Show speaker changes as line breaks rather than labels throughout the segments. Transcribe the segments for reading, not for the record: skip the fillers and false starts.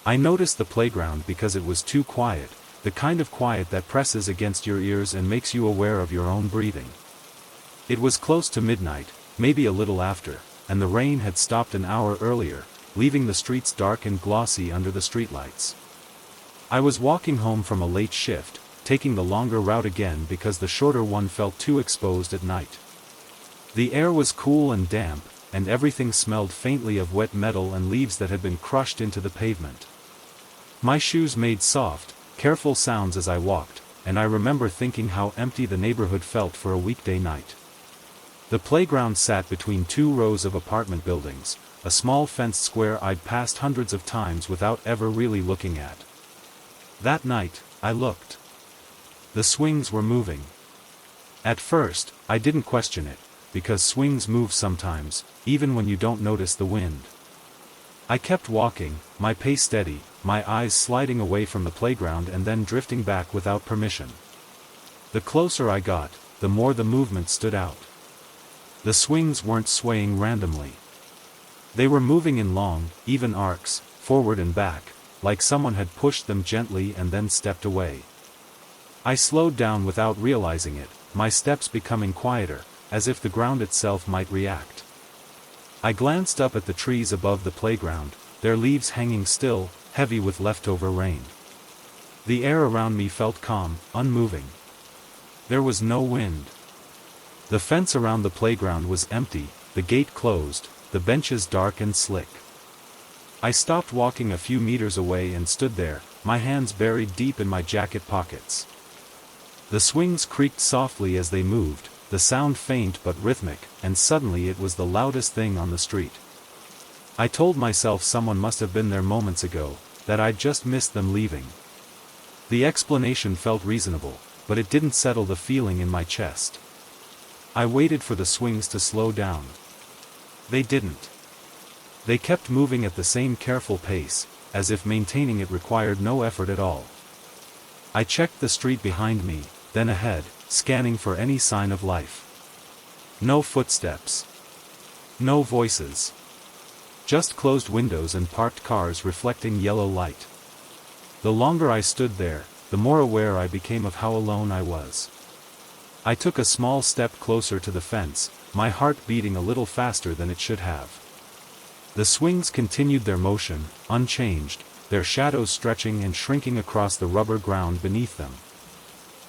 I noticed the playground because it was too quiet, the kind of quiet that presses against your ears and makes you aware of your own breathing. It was close to midnight, maybe a little after, and the rain had stopped an hour earlier, leaving the streets dark and glossy under the streetlights. I was walking home from a late shift, taking the longer route again because the shorter one felt too exposed at night. The air was cool and damp, and everything smelled faintly of wet metal and leaves that had been crushed into the pavement. My shoes made soft, careful sounds as I walked, and I remember thinking how empty the neighborhood felt for a weekday night. The playground sat between two rows of apartment buildings, a small fenced square I'd passed hundreds of times without ever really looking at. That night, I looked. The swings were moving. At first, I didn't question it, because swings move sometimes, even when you don't notice the wind. I kept walking, my pace steady, my eyes sliding away from the playground and then drifting back without permission. The closer I got, the more the movement stood out. The swings weren't swaying randomly. They were moving in long, even arcs, forward and back, like someone had pushed them gently and then stepped away. I slowed down without realizing it, my steps becoming quieter, as if the ground itself might react. I glanced up at the trees above the playground, their leaves hanging still, heavy with leftover rain. The air around me felt calm, unmoving. There was no wind. The fence around the playground was empty, the gate closed, the benches dark and slick. I stopped walking a few meters away and stood there, my hands buried deep in my jacket pockets. The swings creaked softly as they moved, the sound faint but rhythmic, and suddenly it was the loudest thing on the street. I told myself someone must have been there moments ago, that I'd just missed them leaving. The explanation felt reasonable, but it didn't settle the feeling in my chest. I waited for the swings to slow down. They didn't. They kept moving at the same careful pace, as if maintaining it required no effort at all. I checked the street behind me, then ahead, scanning for any sign of life. No footsteps. No voices. Just closed windows and parked cars reflecting yellow light. The longer I stood there, the more aware I became of how alone I was. I took a small step closer to the fence, my heart beating a little faster than it should have. The swings continued their motion, unchanged, their shadows stretching and shrinking across the rubber ground beneath them.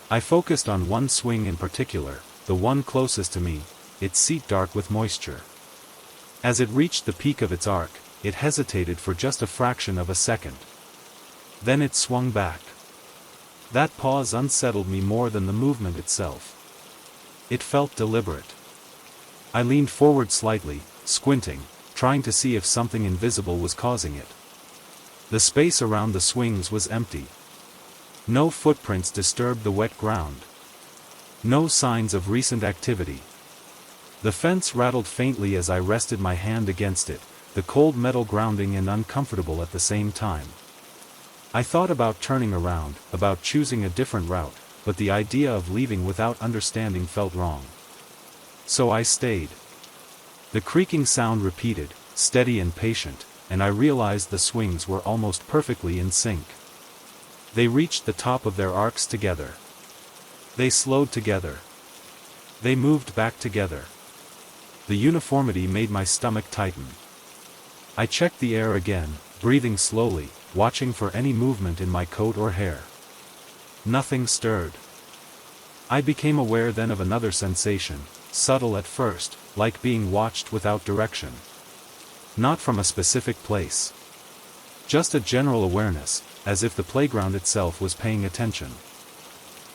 I focused on one swing in particular, the one closest to me, its seat dark with moisture. As it reached the peak of its arc, it hesitated for just a fraction of a second. Then it swung back. That pause unsettled me more than the movement itself. It felt deliberate. I leaned forward slightly, squinting, trying to see if something invisible was causing it. The space around the swings was empty. No footprints disturbed the wet ground. No signs of recent activity. The fence rattled faintly as I rested my hand against it, the cold metal grounding and uncomfortable at the same time. I thought about turning around, about choosing a different route, but the idea of leaving without understanding felt wrong. So I stayed. The creaking sound repeated, steady and patient, and I realized the swings were almost perfectly in sync. They reached the top of their arcs together. They slowed together. They moved back together. The uniformity made my stomach tighten. I checked the air again, breathing slowly, watching for any movement in my coat or hair. Nothing stirred. I became aware then of another sensation, subtle at first, like being watched without direction. Not from a specific place. Just a general awareness, as if the playground itself was paying attention.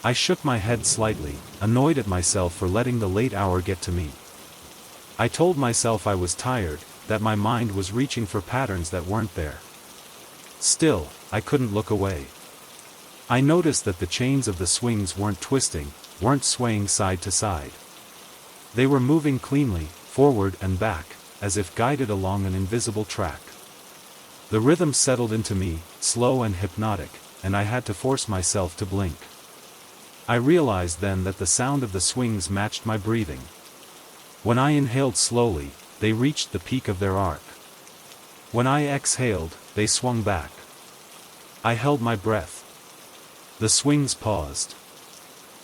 I shook my head slightly, annoyed at myself for letting the late hour get to me. I told myself I was tired, that my mind was reaching for patterns that weren't there. Still, I couldn't look away. I noticed that the chains of the swings weren't twisting, weren't swaying side to side. They were moving cleanly, forward and back, as if guided along an invisible track. The rhythm settled into me, slow and hypnotic, and I had to force myself to blink. I realized then that the sound of the swings matched my breathing. When I inhaled slowly, they reached the peak of their arc. When I exhaled, they swung back. I held my breath. The swings paused.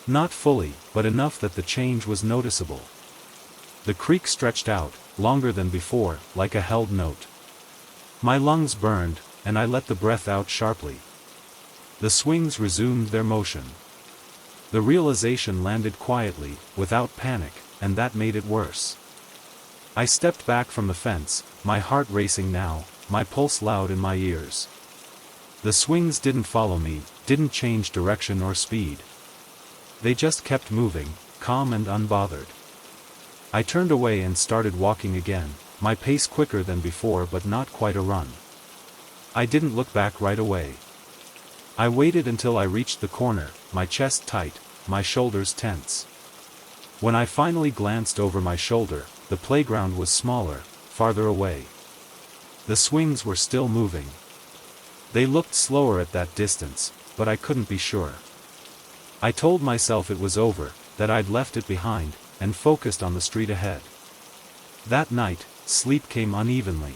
Not fully, but enough that the change was noticeable. The creak stretched out, longer than before, like a held note. My lungs burned, and I let the breath out sharply. The swings resumed their motion. The realization landed quietly, without panic, and that made it worse. I stepped back from the fence, my heart racing now, my pulse loud in my ears. The swings didn't follow me, didn't change direction or speed. They just kept moving, calm and unbothered. I turned away and started walking again, my pace quicker than before but not quite a run. I didn't look back right away. I waited until I reached the corner, my chest tight, my shoulders tense. When I finally glanced over my shoulder, the playground was smaller, farther away. The swings were still moving. They looked slower at that distance, but I couldn't be sure. I told myself it was over, that I'd left it behind, and focused on the street ahead. That night, sleep came unevenly.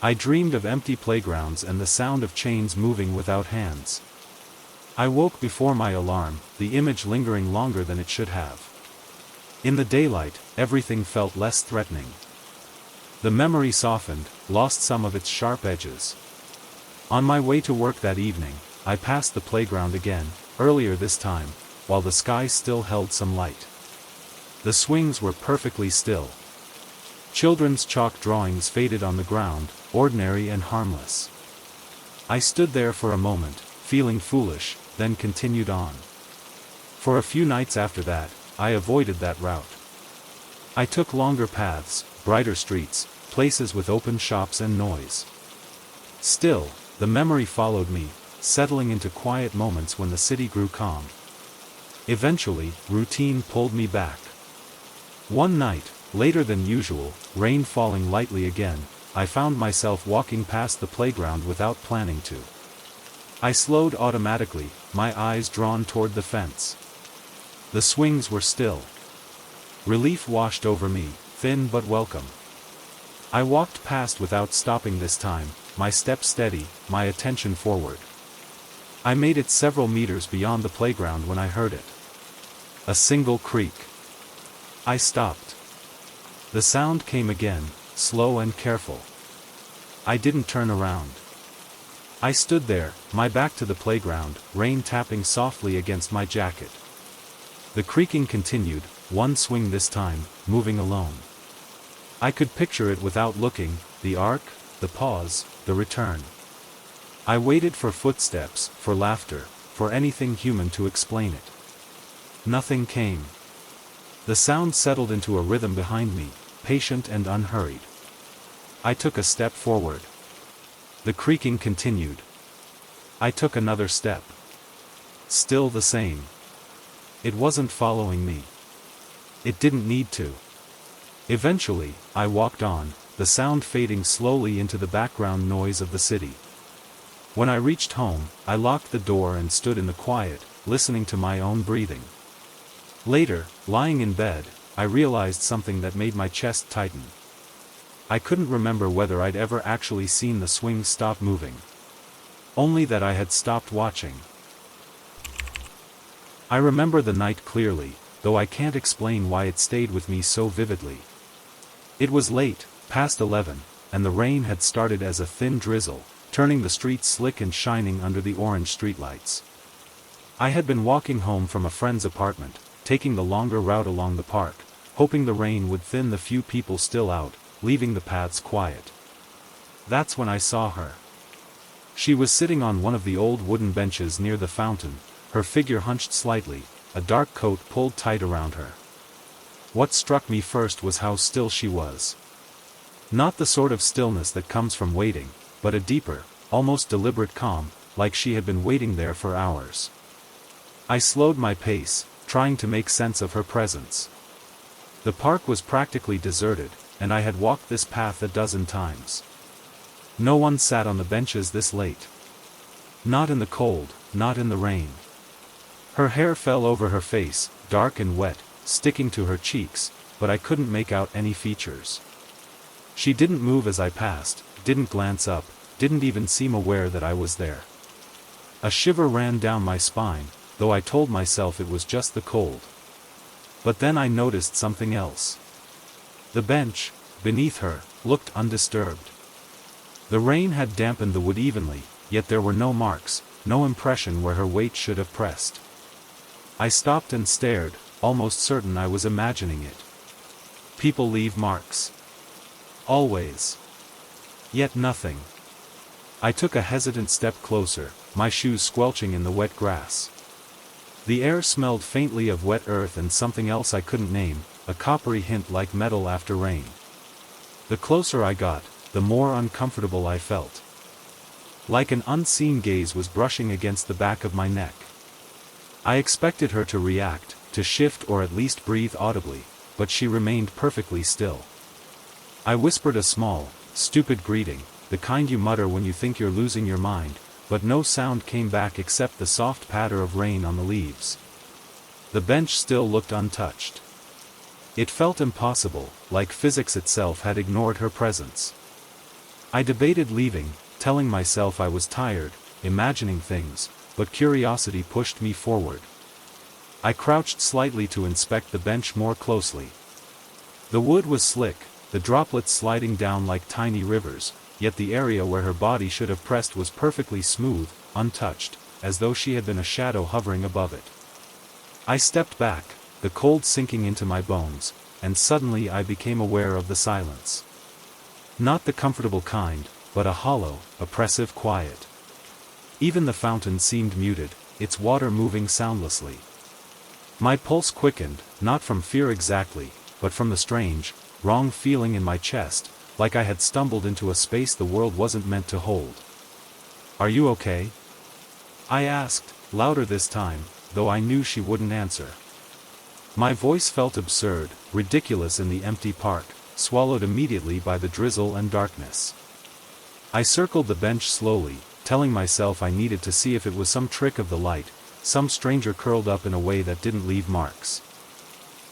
I dreamed of empty playgrounds and the sound of chains moving without hands. I woke before my alarm, the image lingering longer than it should have. In the daylight, everything felt less threatening. The memory softened, lost some of its sharp edges. On my way to work that evening, I passed the playground again, earlier this time, while the sky still held some light. The swings were perfectly still. Children's chalk drawings faded on the ground, ordinary and harmless. I stood there for a moment, feeling foolish, then continued on. For a few nights after that, I avoided that route. I took longer paths, brighter streets, places with open shops and noise. Still, the memory followed me, settling into quiet moments when the city grew calm. Eventually, routine pulled me back. One night, later than usual, rain falling lightly again, I found myself walking past the playground without planning to. I slowed automatically, my eyes drawn toward the fence. The swings were still. Relief washed over me, thin but welcome. I walked past without stopping this time, my step steady, my attention forward. I made it several meters beyond the playground when I heard it. A single creak. I stopped. The sound came again, slow and careful. I didn't turn around. I stood there, my back to the playground, rain tapping softly against my jacket. The creaking continued, one swing this time, moving alone. I could picture it without looking, the arc, the pause, the return. I waited for footsteps, for laughter, for anything human to explain it. Nothing came. The sound settled into a rhythm behind me, patient and unhurried. I took a step forward. The creaking continued. I took another step. Still the same. It wasn't following me. It didn't need to. Eventually, I walked on, the sound fading slowly into the background noise of the city. When I reached home, I locked the door and stood in the quiet, listening to my own breathing. Later, lying in bed, I realized something that made my chest tighten. I couldn't remember whether I'd ever actually seen the swing stop moving. Only that I had stopped watching. I remember the night clearly, though I can't explain why it stayed with me so vividly. It was late, past 11, and the rain had started as a thin drizzle, turning the streets slick and shining under the orange streetlights. I had been walking home from a friend's apartment, taking the longer route along the park, hoping the rain would thin the few people still out, leaving the paths quiet. That's when I saw her. She was sitting on one of the old wooden benches near the fountain, her figure hunched slightly, a dark coat pulled tight around her. What struck me first was how still she was. Not the sort of stillness that comes from waiting, but a deeper, almost deliberate calm, like she had been waiting there for hours. I slowed my pace, trying to make sense of her presence. The park was practically deserted, and I had walked this path a dozen times. No one sat on the benches this late. Not in the cold, not in the rain. Her hair fell over her face, dark and wet, sticking to her cheeks, but I couldn't make out any features. She didn't move as I passed, didn't glance up, didn't even seem aware that I was there. A shiver ran down my spine, though I told myself it was just the cold. But then I noticed something else. The bench, beneath her, looked undisturbed. The rain had dampened the wood evenly, yet there were no marks, no impression where her weight should have pressed. I stopped and stared, almost certain I was imagining it. People leave marks. Always. Yet nothing. I took a hesitant step closer, my shoes squelching in the wet grass. The air smelled faintly of wet earth and something else I couldn't name, a coppery hint like metal after rain. The closer I got, the more uncomfortable I felt. Like an unseen gaze was brushing against the back of my neck. I expected her to react, to shift or at least breathe audibly, but she remained perfectly still. I whispered a small, stupid greeting, the kind you mutter when you think you're losing your mind, but no sound came back except the soft patter of rain on the leaves. The bench still looked untouched. It felt impossible, like physics itself had ignored her presence. I debated leaving, telling myself I was tired, imagining things, but curiosity pushed me forward. I crouched slightly to inspect the bench more closely. The wood was slick, the droplets sliding down like tiny rivers, yet the area where her body should have pressed was perfectly smooth, untouched, as though she had been a shadow hovering above it. I stepped back, the cold sinking into my bones, and suddenly I became aware of the silence. Not the comfortable kind, but a hollow, oppressive quiet. Even the fountain seemed muted, its water moving soundlessly. My pulse quickened, not from fear exactly, but from the strange, wrong feeling in my chest, like I had stumbled into a space the world wasn't meant to hold. "Are you okay?" I asked, louder this time, though I knew she wouldn't answer. My voice felt absurd, ridiculous in the empty park, swallowed immediately by the drizzle and darkness. I circled the bench slowly, telling myself I needed to see if it was some trick of the light, some stranger curled up in a way that didn't leave marks.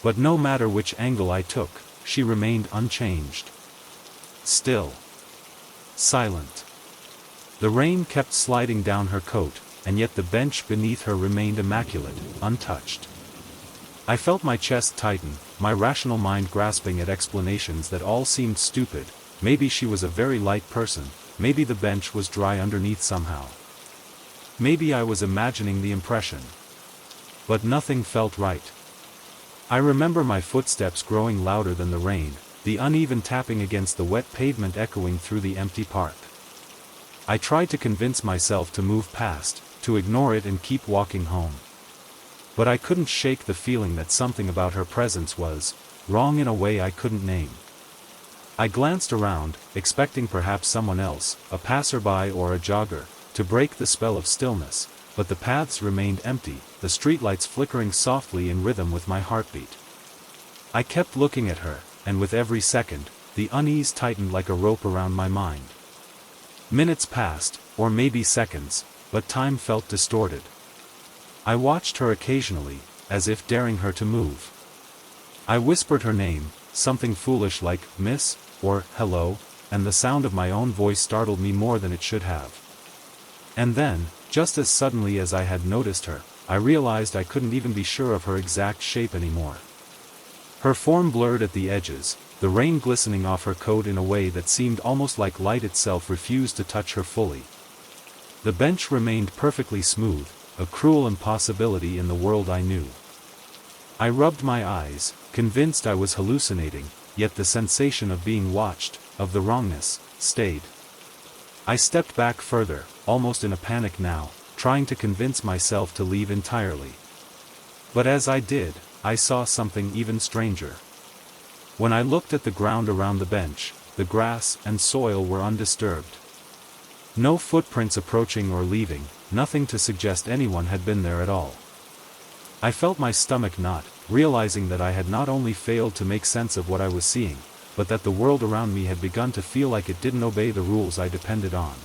But no matter which angle I took, she remained unchanged. Still. Silent. The rain kept sliding down her coat, and yet the bench beneath her remained immaculate, untouched. I felt my chest tighten, my rational mind grasping at explanations that all seemed stupid. Maybe she was a very light person, maybe the bench was dry underneath somehow. Maybe I was imagining the impression. But nothing felt right. I remember my footsteps growing louder than the rain, the uneven tapping against the wet pavement echoing through the empty park. I tried to convince myself to move past, to ignore it and keep walking home. But I couldn't shake the feeling that something about her presence was wrong in a way I couldn't name. I glanced around, expecting perhaps someone else, a passerby or a jogger, to break the spell of stillness, but the paths remained empty, the streetlights flickering softly in rhythm with my heartbeat. I kept looking at her, and with every second, the unease tightened like a rope around my mind. Minutes passed, or maybe seconds, but time felt distorted. I watched her occasionally, as if daring her to move. I whispered her name, something foolish like, "Miss," or "Hello," and the sound of my own voice startled me more than it should have. And then, just as suddenly as I had noticed her, I realized I couldn't even be sure of her exact shape anymore. Her form blurred at the edges, the rain glistening off her coat in a way that seemed almost like light itself refused to touch her fully. The bench remained perfectly smooth, a cruel impossibility in the world I knew. I rubbed my eyes, convinced I was hallucinating, yet the sensation of being watched, of the wrongness, stayed. I stepped back further, almost in a panic now, trying to convince myself to leave entirely. But as I did, I saw something even stranger. When I looked at the ground around the bench, the grass and soil were undisturbed. No footprints approaching or leaving, nothing to suggest anyone had been there at all. I felt my stomach knot, realizing that I had not only failed to make sense of what I was seeing, but that the world around me had begun to feel like it didn't obey the rules I depended on.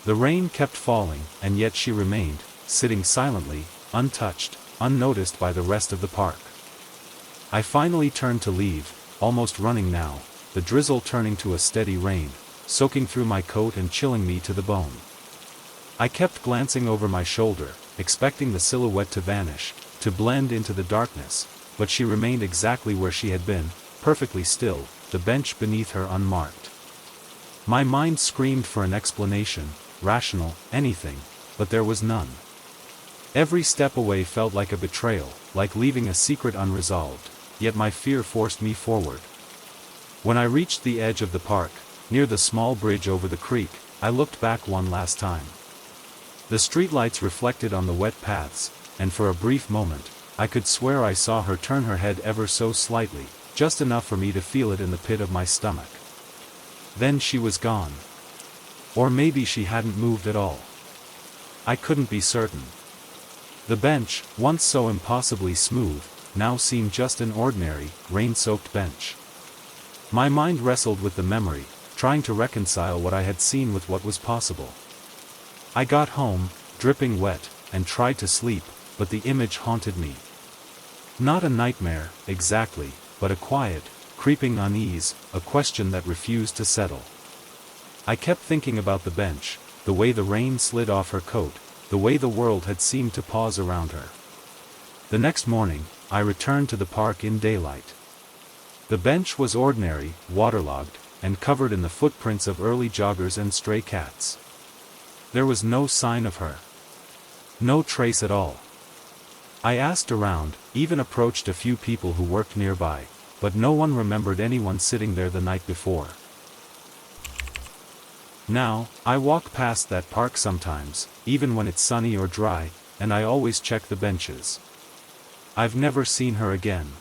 The rain kept falling, and yet she remained, sitting silently, untouched, unnoticed by the rest of the park. I finally turned to leave, almost running now, the drizzle turning to a steady rain, soaking through my coat and chilling me to the bone. I kept glancing over my shoulder, expecting the silhouette to vanish, to blend into the darkness, but she remained exactly where she had been, perfectly still, the bench beneath her unmarked. My mind screamed for an explanation, rational, anything, but there was none. Every step away felt like a betrayal, like leaving a secret unresolved, yet my fear forced me forward. When I reached the edge of the park, near the small bridge over the creek, I looked back one last time. The streetlights reflected on the wet paths, and for a brief moment, I could swear I saw her turn her head ever so slightly, just enough for me to feel it in the pit of my stomach. Then she was gone. Or maybe she hadn't moved at all. I couldn't be certain. The bench, once so impossibly smooth, now seemed just an ordinary, rain-soaked bench. My mind wrestled with the memory, trying to reconcile what I had seen with what was possible. I got home, dripping wet, and tried to sleep, but the image haunted me. Not a nightmare, exactly, but a quiet, creeping unease, a question that refused to settle. I kept thinking about the bench, the way the rain slid off her coat, the way the world had seemed to pause around her. The next morning, I returned to the park in daylight. The bench was ordinary, waterlogged, and covered in the footprints of early joggers and stray cats. There was no sign of her. No trace at all. I asked around, even approached a few people who worked nearby, but no one remembered anyone sitting there the night before. Now, I walk past that park sometimes, even when it's sunny or dry, and I always check the benches. I've never seen her again.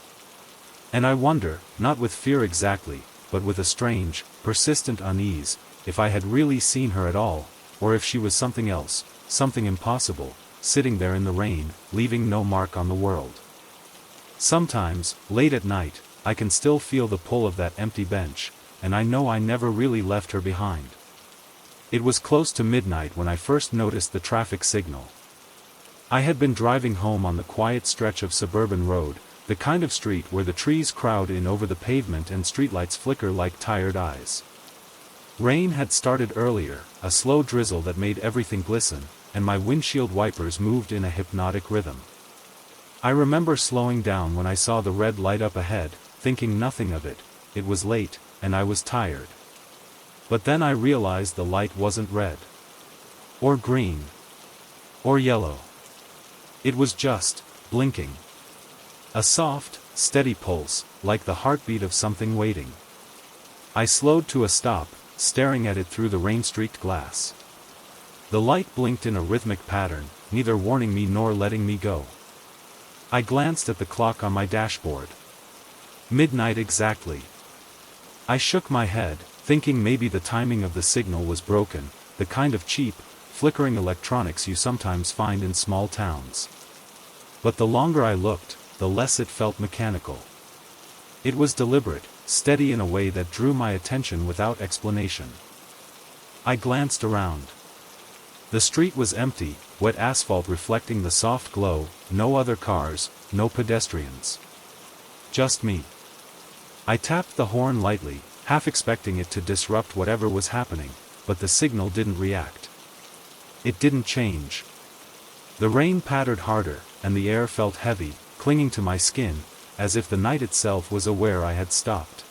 And I wonder, not with fear exactly, but with a strange, persistent unease, if I had really seen her at all, or if she was something else, something impossible, sitting there in the rain, leaving no mark on the world. Sometimes, late at night, I can still feel the pull of that empty bench, and I know I never really left her behind. It was close to midnight when I first noticed the traffic signal. I had been driving home on the quiet stretch of suburban road, the kind of street where the trees crowd in over the pavement and streetlights flicker like tired eyes. Rain had started earlier, a slow drizzle that made everything glisten, and my windshield wipers moved in a hypnotic rhythm. I remember slowing down when I saw the red light up ahead, thinking nothing of it. It was late, and I was tired. But then I realized the light wasn't red. Or green. Or yellow. It was just, blinking. A soft, steady pulse, like the heartbeat of something waiting. I slowed to a stop, staring at it through the rain-streaked glass. The light blinked in a rhythmic pattern, neither warning me nor letting me go. I glanced at the clock on my dashboard. Midnight exactly. I shook my head, thinking maybe the timing of the signal was broken, the kind of cheap, flickering electronics you sometimes find in small towns. But the longer I looked, the less it felt mechanical. It was deliberate, steady in a way that drew my attention without explanation. I glanced around. The street was empty, wet asphalt reflecting the soft glow, no other cars, no pedestrians. Just me. I tapped the horn lightly, half expecting it to disrupt whatever was happening, but the signal didn't react. It didn't change. The rain pattered harder, and the air felt heavy, clinging to my skin, as if the night itself was aware I had stopped.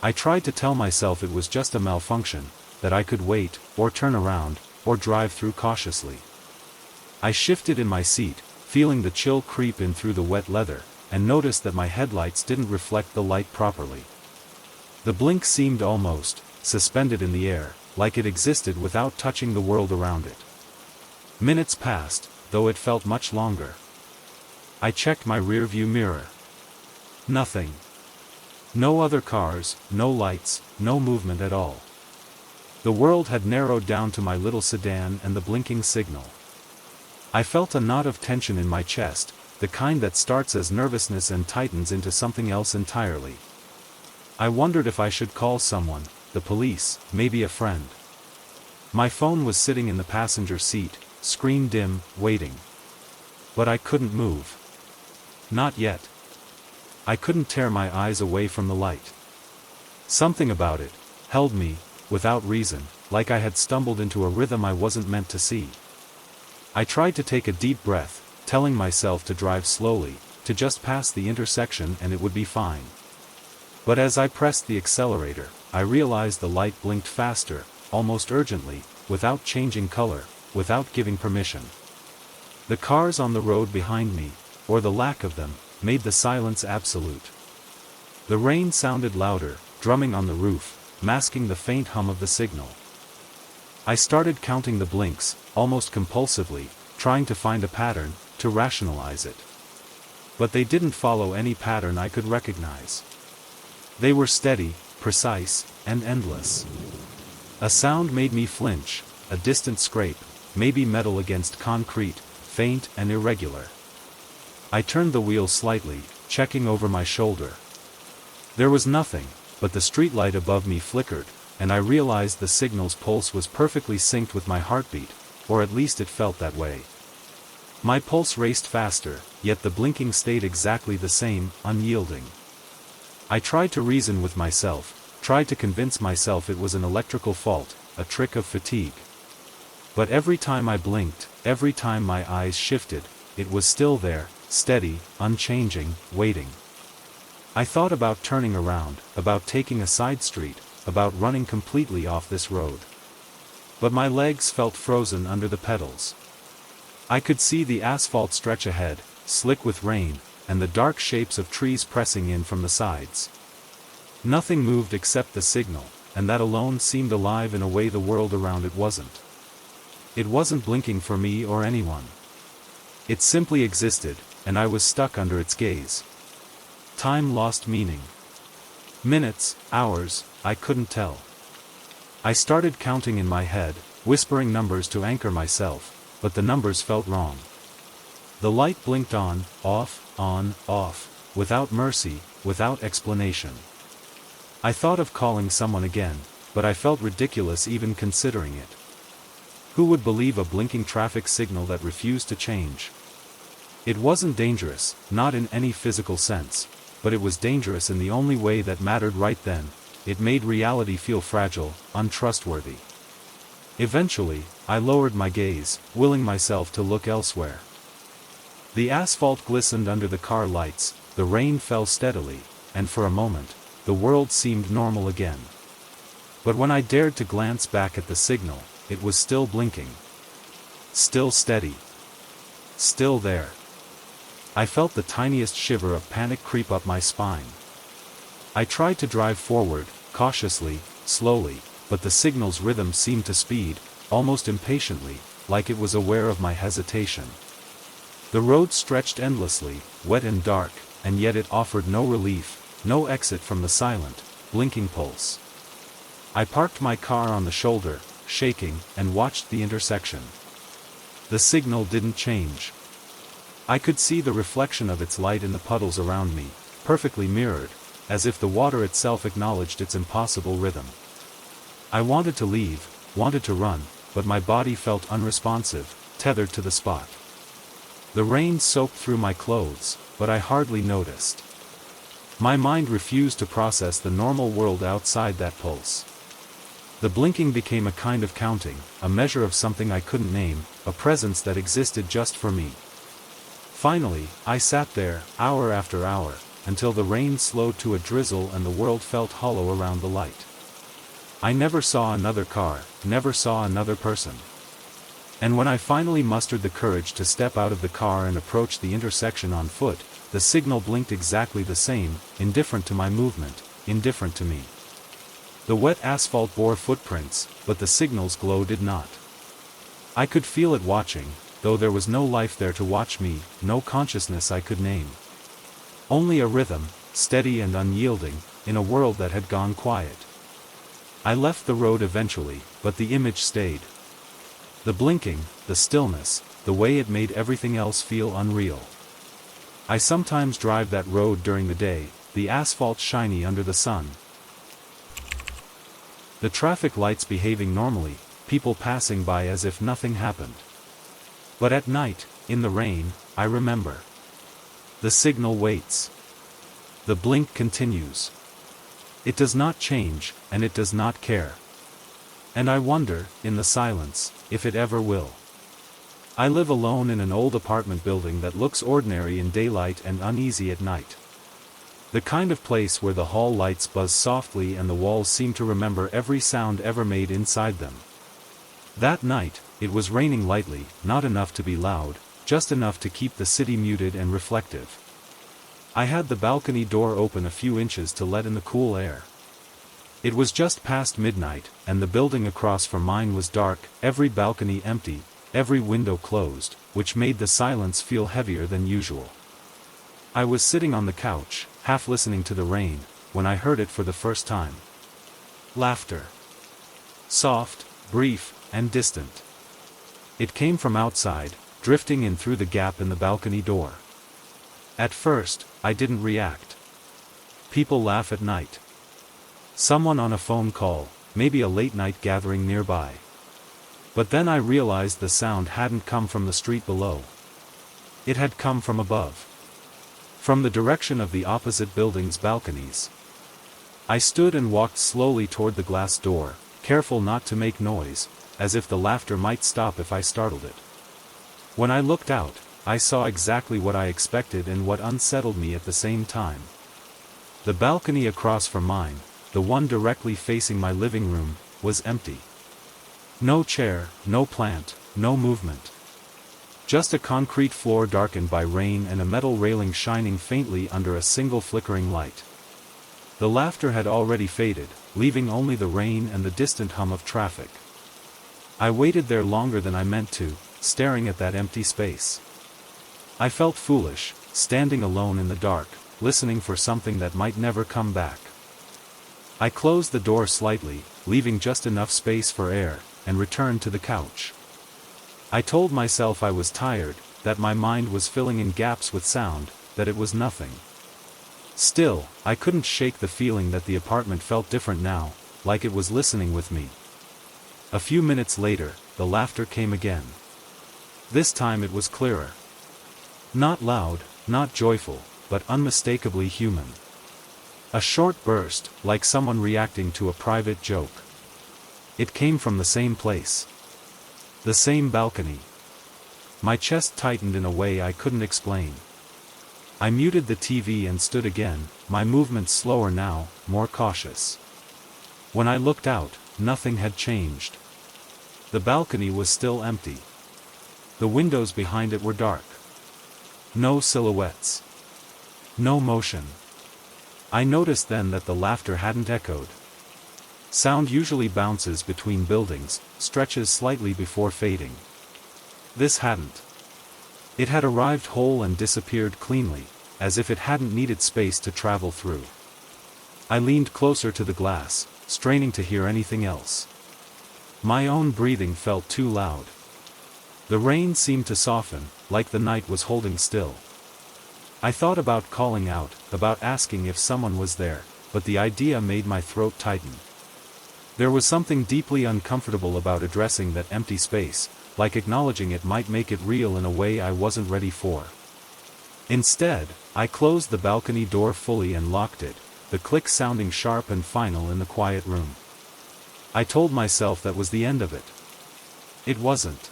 I tried to tell myself it was just a malfunction, that I could wait, or turn around, or drive through cautiously. I shifted in my seat, feeling the chill creep in through the wet leather, and noticed that my headlights didn't reflect the light properly. The blink seemed almost suspended in the air, like it existed without touching the world around it. Minutes passed, though it felt much longer. I checked my rearview mirror. Nothing. No other cars, no lights, no movement at all. The world had narrowed down to my little sedan and the blinking signal. I felt a knot of tension in my chest, the kind that starts as nervousness and tightens into something else entirely. I wondered if I should call someone, the police, maybe a friend. My phone was sitting in the passenger seat, screen dim, waiting. But I couldn't move. Not yet. I couldn't tear my eyes away from the light. Something about it held me, without reason, like I had stumbled into a rhythm I wasn't meant to see. I tried to take a deep breath, telling myself to drive slowly, to just pass the intersection and it would be fine. But as I pressed the accelerator, I realized the light blinked faster, almost urgently, without changing color, without giving permission. The cars on the road behind me, or the lack of them, made the silence absolute. The rain sounded louder, drumming on the roof, masking the faint hum of the signal. I started counting the blinks, almost compulsively, trying to find a pattern, to rationalize it. But they didn't follow any pattern I could recognize. They were steady, precise, and endless. A sound made me flinch, a distant scrape, maybe metal against concrete, faint and irregular. I turned the wheel slightly, checking over my shoulder. There was nothing, but the streetlight above me flickered, and I realized the signal's pulse was perfectly synced with my heartbeat, or at least it felt that way. My pulse raced faster, yet the blinking stayed exactly the same, unyielding. I tried to reason with myself, tried to convince myself it was an electrical fault, a trick of fatigue. But every time I blinked, every time my eyes shifted, it was still there, steady, unchanging, waiting. I thought about turning around, about taking a side street, about running completely off this road. But my legs felt frozen under the pedals. I could see the asphalt stretch ahead, slick with rain, and the dark shapes of trees pressing in from the sides. Nothing moved except the signal, and that alone seemed alive in a way the world around it wasn't. It wasn't blinking for me or anyone. It simply existed, and I was stuck under its gaze. Time lost meaning. Minutes, hours, I couldn't tell. I started counting in my head, whispering numbers to anchor myself, but the numbers felt wrong. The light blinked on, off, without mercy, without explanation. I thought of calling someone again, but I felt ridiculous even considering it. Who would believe a blinking traffic signal that refused to change? It wasn't dangerous, not in any physical sense, but it was dangerous in the only way that mattered right then. It made reality feel fragile, untrustworthy. Eventually, I lowered my gaze, willing myself to look elsewhere. The asphalt glistened under the car lights, the rain fell steadily, and for a moment, the world seemed normal again. But when I dared to glance back at the signal, it was still blinking. Still steady. Still there. I felt the tiniest shiver of panic creep up my spine. I tried to drive forward, cautiously, slowly, but the signal's rhythm seemed to speed, almost impatiently, like it was aware of my hesitation. The road stretched endlessly, wet and dark, and yet it offered no relief, no exit from the silent, blinking pulse. I parked my car on the shoulder, shaking, and watched the intersection. The signal didn't change. I could see the reflection of its light in the puddles around me, perfectly mirrored, as if the water itself acknowledged its impossible rhythm. I wanted to leave, wanted to run, but my body felt unresponsive, tethered to the spot. The rain soaked through my clothes, but I hardly noticed. My mind refused to process the normal world outside that pulse. The blinking became a kind of counting, a measure of something I couldn't name, a presence that existed just for me. Finally, I sat there, hour after hour, until the rain slowed to a drizzle and the world felt hollow around the light. I never saw another car, never saw another person. And when I finally mustered the courage to step out of the car and approach the intersection on foot, the signal blinked exactly the same, indifferent to my movement, indifferent to me. The wet asphalt bore footprints, but the signal's glow did not. I could feel it watching, though there was no life there to watch me, no consciousness I could name. Only a rhythm, steady and unyielding, in a world that had gone quiet. I left the road eventually, but the image stayed. The blinking, the stillness, the way it made everything else feel unreal. I sometimes drive that road during the day, the asphalt shiny under the sun. The traffic lights behaving normally, people passing by as if nothing happened. But at night, in the rain, I remember. The signal waits. The blink continues. It does not change, and it does not care. And I wonder, in the silence, if it ever will. I live alone in an old apartment building that looks ordinary in daylight and uneasy at night. The kind of place where the hall lights buzz softly and the walls seem to remember every sound ever made inside them. That night, it was raining lightly, not enough to be loud, just enough to keep the city muted and reflective. I had the balcony door open a few inches to let in the cool air. It was just past midnight, and the building across from mine was dark, every balcony empty, every window closed, which made the silence feel heavier than usual. I was sitting on the couch, half listening to the rain, when I heard it for the first time. Laughter. Soft, brief, and distant. It came from outside, drifting in through the gap in the balcony door. At first, I didn't react. People laugh at night. Someone on a phone call, maybe a late-night gathering nearby. But then I realized the sound hadn't come from the street below. It had come from above. From the direction of the opposite building's balconies. I stood and walked slowly toward the glass door, careful not to make noise, as if the laughter might stop if I startled it. When I looked out, I saw exactly what I expected and what unsettled me at the same time. The balcony across from mine, the one directly facing my living room, was empty. No chair, no plant, no movement. Just a concrete floor darkened by rain and a metal railing shining faintly under a single flickering light. The laughter had already faded, leaving only the rain and the distant hum of traffic. I waited there longer than I meant to, staring at that empty space. I felt foolish, standing alone in the dark, listening for something that might never come back. I closed the door slightly, leaving just enough space for air, and returned to the couch. I told myself I was tired, that my mind was filling in gaps with sound, that it was nothing. Still, I couldn't shake the feeling that the apartment felt different now, like it was listening with me. A few minutes later, the laughter came again. This time it was clearer. Not loud, not joyful, but unmistakably human. A short burst, like someone reacting to a private joke. It came from the same place. The same balcony. My chest tightened in a way I couldn't explain. I muted the TV and stood again, my movements slower now, more cautious. When I looked out, nothing had changed. The balcony was still empty. The windows behind it were dark. No silhouettes. No motion. I noticed then that the laughter hadn't echoed. Sound usually bounces between buildings, stretches slightly before fading. This hadn't. It had arrived whole and disappeared cleanly, as if it hadn't needed space to travel through. I leaned closer to the glass, straining to hear anything else. My own breathing felt too loud. The rain seemed to soften, like the night was holding still. I thought about calling out, about asking if someone was there, but the idea made my throat tighten. There was something deeply uncomfortable about addressing that empty space, like acknowledging it might make it real in a way I wasn't ready for. Instead, I closed the balcony door fully and locked it, the click sounding sharp and final in the quiet room. I told myself that was the end of it. It wasn't.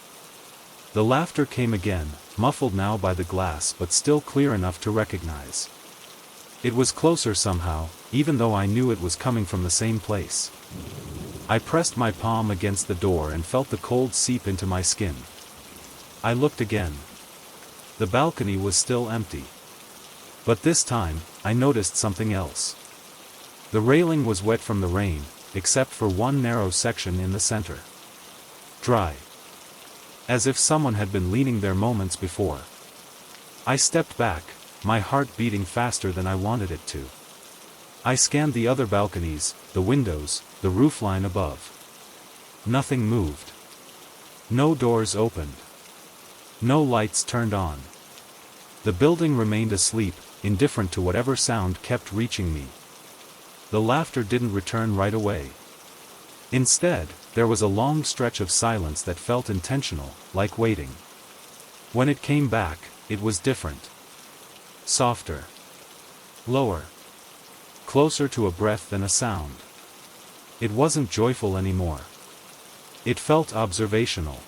The laughter came again, muffled now by the glass but still clear enough to recognize. It was closer somehow, even though I knew it was coming from the same place. I pressed my palm against the door and felt the cold seep into my skin. I looked again. The balcony was still empty. But this time, I noticed something else. The railing was wet from the rain, except for one narrow section in the center. Dry. As if someone had been leaning there moments before. I stepped back, my heart beating faster than I wanted it to. I scanned the other balconies, the windows, the roofline above. Nothing moved. No doors opened. No lights turned on. The building remained asleep, indifferent to whatever sound kept reaching me. The laughter didn't return right away. Instead, there was a long stretch of silence that felt intentional, like waiting. When it came back, it was different. Softer. Lower. Closer to a breath than a sound. It wasn't joyful anymore. It felt observational.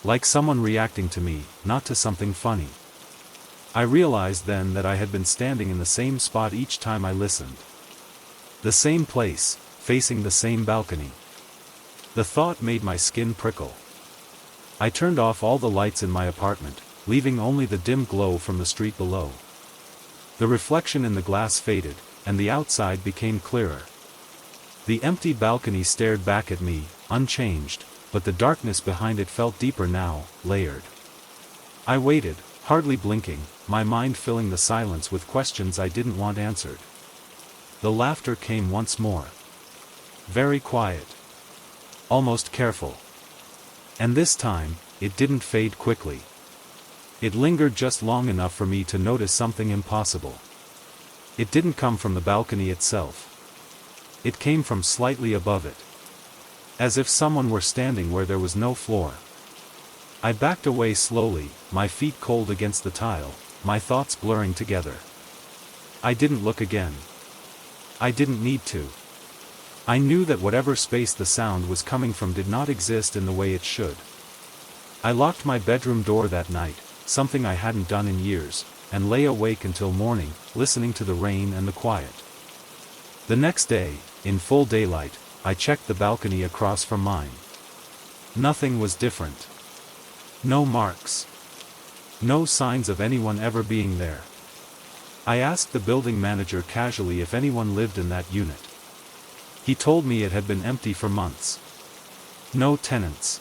Like someone reacting to me, not to something funny. I realized then that I had been standing in the same spot each time I listened. The same place, facing the same balcony. The thought made my skin prickle. I turned off all the lights in my apartment, leaving only the dim glow from the street below. The reflection in the glass faded, and the outside became clearer. The empty balcony stared back at me, unchanged, but the darkness behind it felt deeper now, layered. I waited, hardly blinking, my mind filling the silence with questions I didn't want answered. The laughter came once more. Very quiet. Almost careful. And this time, it didn't fade quickly. It lingered just long enough for me to notice something impossible. It didn't come from the balcony itself. It came from slightly above it. As if someone were standing where there was no floor. I backed away slowly, my feet cold against the tile, my thoughts blurring together. I didn't look again. I didn't need to. I knew that whatever space the sound was coming from did not exist in the way it should. I locked my bedroom door that night, something I hadn't done in years, and lay awake until morning, listening to the rain and the quiet. The next day, in full daylight, I checked the balcony across from mine. Nothing was different. No marks. No signs of anyone ever being there. I asked the building manager casually if anyone lived in that unit. He told me it had been empty for months. No tenants.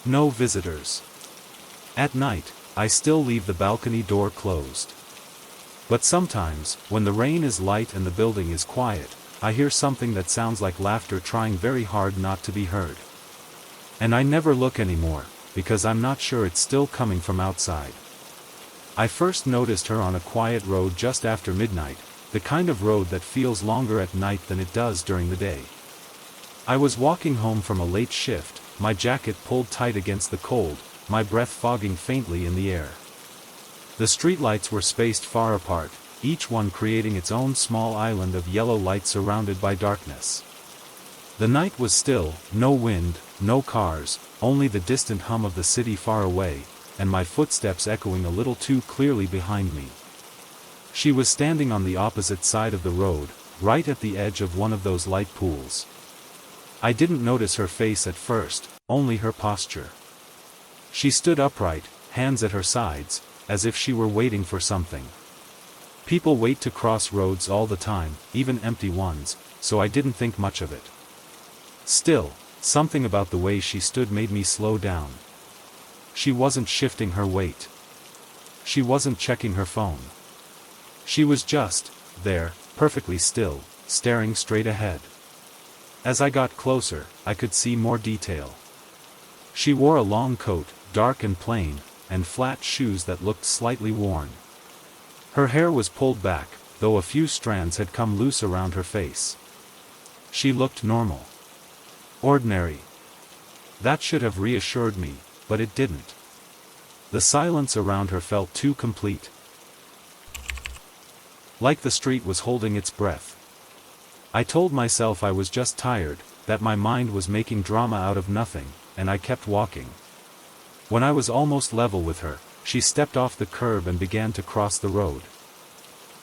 No visitors. At night, I still leave the balcony door closed. But sometimes, when the rain is light and the building is quiet, I hear something that sounds like laughter trying very hard not to be heard. And I never look anymore, because I'm not sure it's still coming from outside. I first noticed her on a quiet road just after midnight, the kind of road that feels longer at night than it does during the day. I was walking home from a late shift, my jacket pulled tight against the cold, my breath fogging faintly in the air. The streetlights were spaced far apart, each one creating its own small island of yellow light surrounded by darkness. The night was still, no wind, no cars, only the distant hum of the city far away, and my footsteps echoing a little too clearly behind me. She was standing on the opposite side of the road, right at the edge of one of those light pools. I didn't notice her face at first, only her posture. She stood upright, hands at her sides, as if she were waiting for something. People wait to cross roads all the time, even empty ones, so I didn't think much of it. Still, something about the way she stood made me slow down. She wasn't shifting her weight. She wasn't checking her phone. She was just there, perfectly still, staring straight ahead. As I got closer, I could see more detail. She wore a long coat, dark and plain, and flat shoes that looked slightly worn. Her hair was pulled back, though a few strands had come loose around her face. She looked normal. Ordinary. That should have reassured me, but it didn't. The silence around her felt too complete. Like the street was holding its breath. I told myself I was just tired, that my mind was making drama out of nothing, and I kept walking. When I was almost level with her, she stepped off the curb and began to cross the road.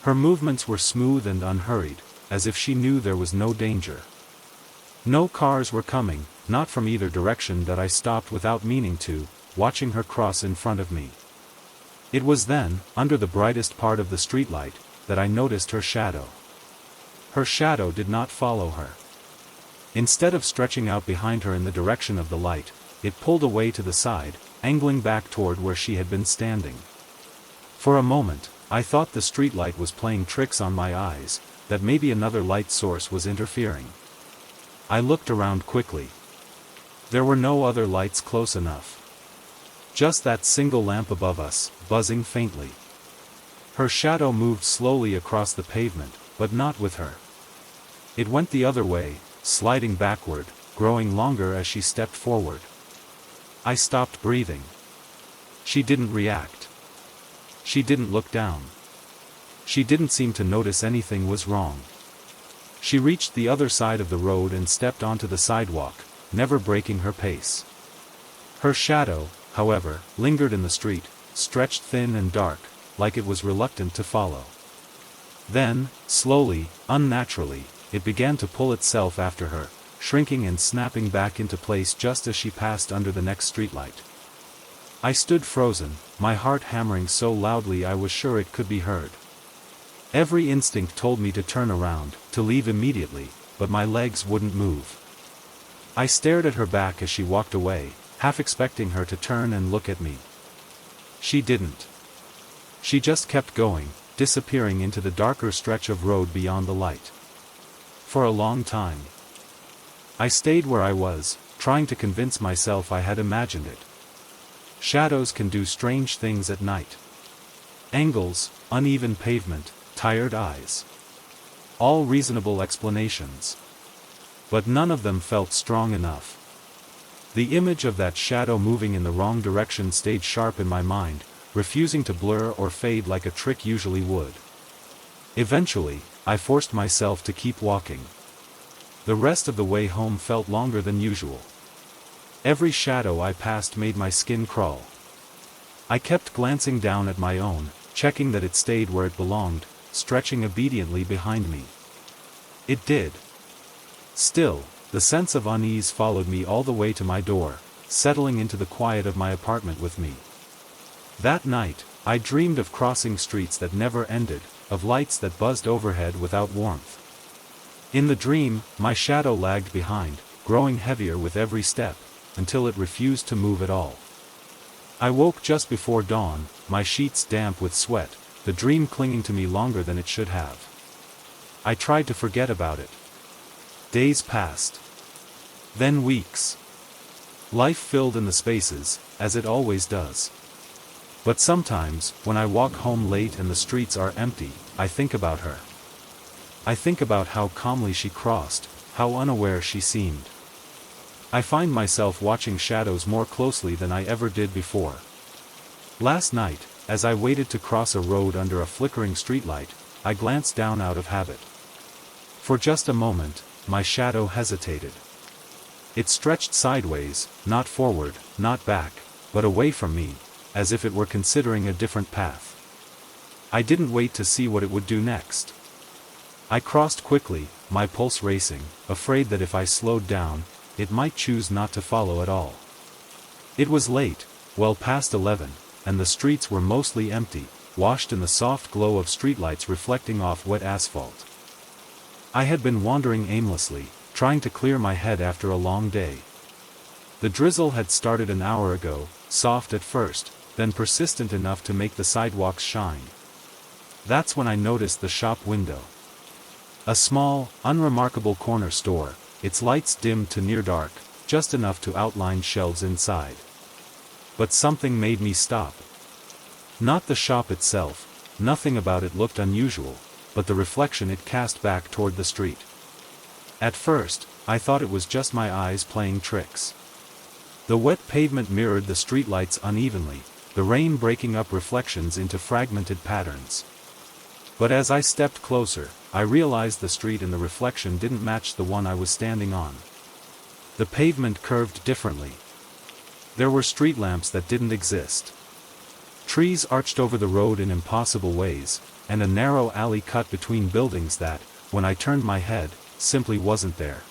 Her movements were smooth and unhurried, as if she knew there was no danger. No cars were coming, not from either direction, that I stopped without meaning to, watching her cross in front of me. It was then, under the brightest part of the streetlight, that I noticed her shadow. Her shadow did not follow her. Instead of stretching out behind her in the direction of the light, it pulled away to the side, angling back toward where she had been standing. For a moment, I thought the streetlight was playing tricks on my eyes, that maybe another light source was interfering. I looked around quickly. There were no other lights close enough. Just that single lamp above us, buzzing faintly. Her shadow moved slowly across the pavement, but not with her. It went the other way, sliding backward, growing longer as she stepped forward. I stopped breathing. She didn't react. She didn't look down. She didn't seem to notice anything was wrong. She reached the other side of the road and stepped onto the sidewalk, never breaking her pace. Her shadow, however, lingered in the street, stretched thin and dark, like it was reluctant to follow. Then, slowly, unnaturally, it began to pull itself after her, shrinking and snapping back into place just as she passed under the next streetlight. I stood frozen, my heart hammering so loudly I was sure it could be heard. Every instinct told me to turn around, to leave immediately, but my legs wouldn't move. I stared at her back as she walked away, half expecting her to turn and look at me. She didn't. She just kept going, disappearing into the darker stretch of road beyond the light. For a long time, I stayed where I was, trying to convince myself I had imagined it. Shadows can do strange things at night. Angles, uneven pavement, tired eyes. All reasonable explanations. But none of them felt strong enough. The image of that shadow moving in the wrong direction stayed sharp in my mind, refusing to blur or fade like a trick usually would. Eventually, I forced myself to keep walking. The rest of the way home felt longer than usual. Every shadow I passed made my skin crawl. I kept glancing down at my own, checking that it stayed where it belonged, stretching obediently behind me. It did. Still, the sense of unease followed me all the way to my door, settling into the quiet of my apartment with me. That night, I dreamed of crossing streets that never ended, of lights that buzzed overhead without warmth. In the dream, my shadow lagged behind, growing heavier with every step, until it refused to move at all. I woke just before dawn, my sheets damp with sweat, the dream clinging to me longer than it should have. I tried to forget about it. Days passed. Then weeks. Life filled in the spaces, as it always does. But sometimes, when I walk home late and the streets are empty, I think about her. I think about how calmly she crossed, how unaware she seemed. I find myself watching shadows more closely than I ever did before. Last night, as I waited to cross a road under a flickering streetlight, I glanced down out of habit. For just a moment, my shadow hesitated. It stretched sideways, not forward, not back, but away from me, as if it were considering a different path. I didn't wait to see what it would do next. I crossed quickly, my pulse racing, afraid that if I slowed down, it might choose not to follow at all. It was late, well past 11, and the streets were mostly empty, washed in the soft glow of streetlights reflecting off wet asphalt. I had been wandering aimlessly, trying to clear my head after a long day. The drizzle had started an hour ago, soft at first, then persistent enough to make the sidewalks shine. That's when I noticed the shop window. A small, unremarkable corner store, its lights dimmed to near dark, just enough to outline shelves inside. But something made me stop. Not the shop itself, nothing about it looked unusual, but the reflection it cast back toward the street. At first, I thought it was just my eyes playing tricks. The wet pavement mirrored the streetlights unevenly, the rain breaking up reflections into fragmented patterns. But as I stepped closer, I realized the street in the reflection didn't match the one I was standing on. The pavement curved differently. There were street lamps that didn't exist. Trees arched over the road in impossible ways, and a narrow alley cut between buildings that, when I turned my head, simply wasn't there.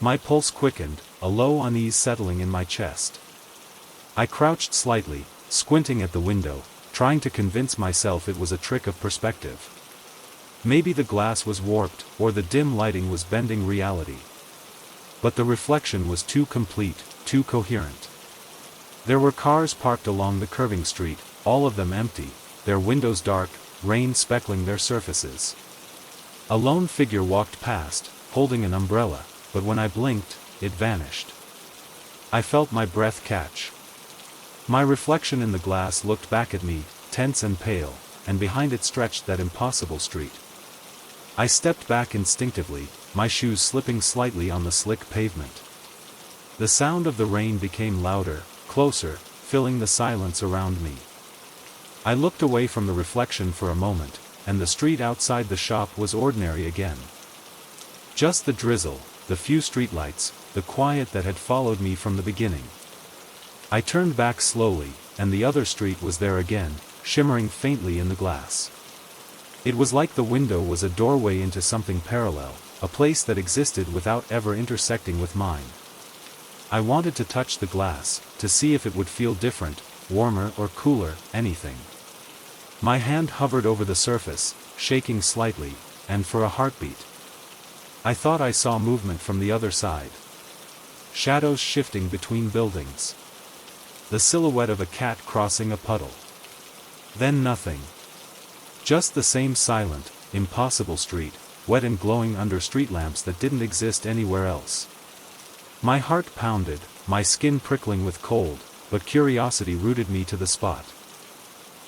My pulse quickened, a low unease settling in my chest. I crouched slightly, squinting at the window, trying to convince myself it was a trick of perspective. Maybe the glass was warped, or the dim lighting was bending reality. But the reflection was too complete, too coherent. There were cars parked along the curving street, all of them empty, their windows dark, rain speckling their surfaces. A lone figure walked past, holding an umbrella, but when I blinked, it vanished. I felt my breath catch. My reflection in the glass looked back at me, tense and pale, and behind it stretched that impossible street. I stepped back instinctively, my shoes slipping slightly on the slick pavement. The sound of the rain became louder, closer, filling the silence around me. I looked away from the reflection for a moment, and the street outside the shop was ordinary again. Just the drizzle, the few streetlights, the quiet that had followed me from the beginning. I turned back slowly, and the other street was there again, shimmering faintly in the glass. It was like the window was a doorway into something parallel, a place that existed without ever intersecting with mine. I wanted to touch the glass, to see if it would feel different, warmer or cooler, anything. My hand hovered over the surface, shaking slightly, and for a heartbeat. I thought I saw movement from the other side. Shadows shifting between buildings. The silhouette of a cat crossing a puddle. Then nothing. Just the same silent, impossible street, wet and glowing under street lamps that didn't exist anywhere else. My heart pounded, my skin prickling with cold, but curiosity rooted me to the spot.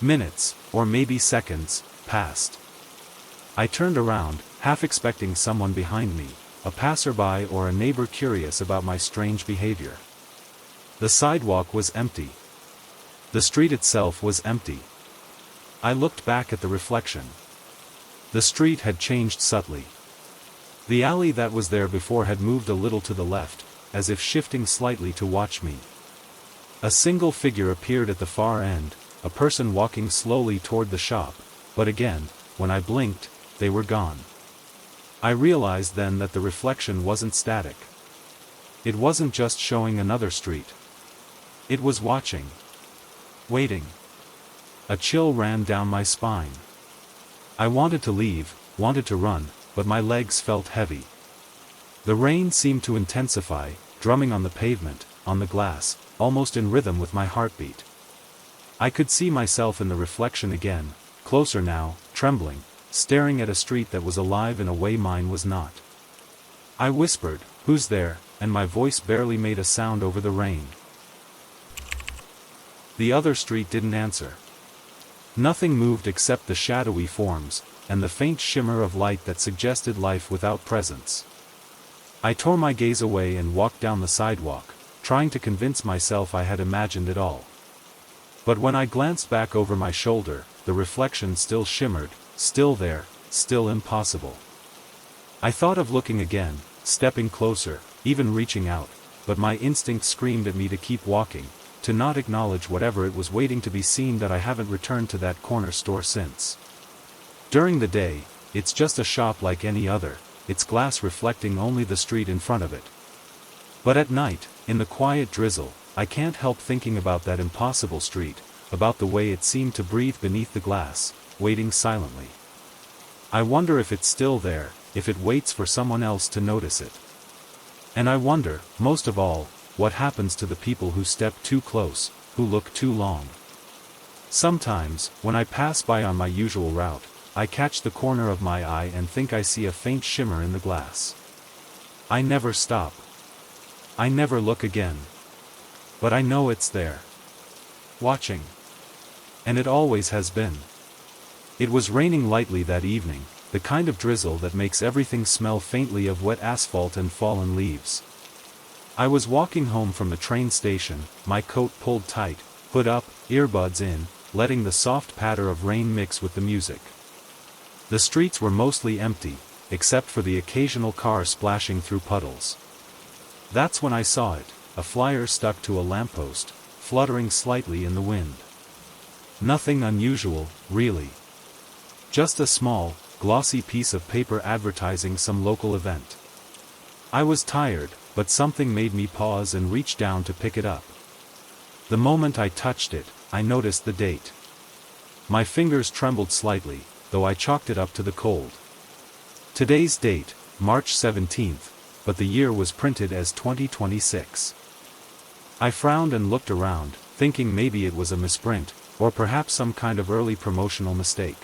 Minutes, or maybe seconds, passed. I turned around, half expecting someone behind me, a passerby or a neighbor curious about my strange behavior. The sidewalk was empty. The street itself was empty. I looked back at the reflection. The street had changed subtly. The alley that was there before had moved a little to the left, as if shifting slightly to watch me. A single figure appeared at the far end, a person walking slowly toward the shop, but again, when I blinked, they were gone. I realized then that the reflection wasn't static. It wasn't just showing another street. It was watching. Waiting. A chill ran down my spine. I wanted to leave, wanted to run, but my legs felt heavy. The rain seemed to intensify, drumming on the pavement, on the glass, almost in rhythm with my heartbeat. I could see myself in the reflection again, closer now, trembling, staring at a street that was alive in a way mine was not. I whispered, "Who's there?" and my voice barely made a sound over the rain. The other street didn't answer. Nothing moved except the shadowy forms, and the faint shimmer of light that suggested life without presence. I tore my gaze away and walked down the sidewalk, trying to convince myself I had imagined it all. But when I glanced back over my shoulder, the reflection still shimmered, still there, still impossible. I thought of looking again, stepping closer, even reaching out, but my instinct screamed at me to keep walking, to not acknowledge whatever it was waiting to be seen. That I haven't returned to that corner store since. During the day, it's just a shop like any other, its glass reflecting only the street in front of it. But at night, in the quiet drizzle, I can't help thinking about that impossible street, about the way it seemed to breathe beneath the glass, waiting silently. I wonder if it's still there, if it waits for someone else to notice it. And I wonder, most of all, what happens to the people who step too close, who look too long. Sometimes, when I pass by on my usual route, I catch the corner of my eye and think I see a faint shimmer in the glass. I never stop. I never look again. But I know it's there. Watching. And it always has been. It was raining lightly that evening, the kind of drizzle that makes everything smell faintly of wet asphalt and fallen leaves. I was walking home from the train station, my coat pulled tight, hood up, earbuds in, letting the soft patter of rain mix with the music. The streets were mostly empty, except for the occasional car splashing through puddles. That's when I saw it, a flyer stuck to a lamppost, fluttering slightly in the wind. Nothing unusual, really. Just a small, glossy piece of paper advertising some local event. I was tired, but something made me pause and reach down to pick it up. The moment I touched it, I noticed the date. My fingers trembled slightly, though I chalked it up to the cold. Today's date, March 17th, but the year was printed as 2026. I frowned and looked around, thinking maybe it was a misprint, or perhaps some kind of early promotional mistake.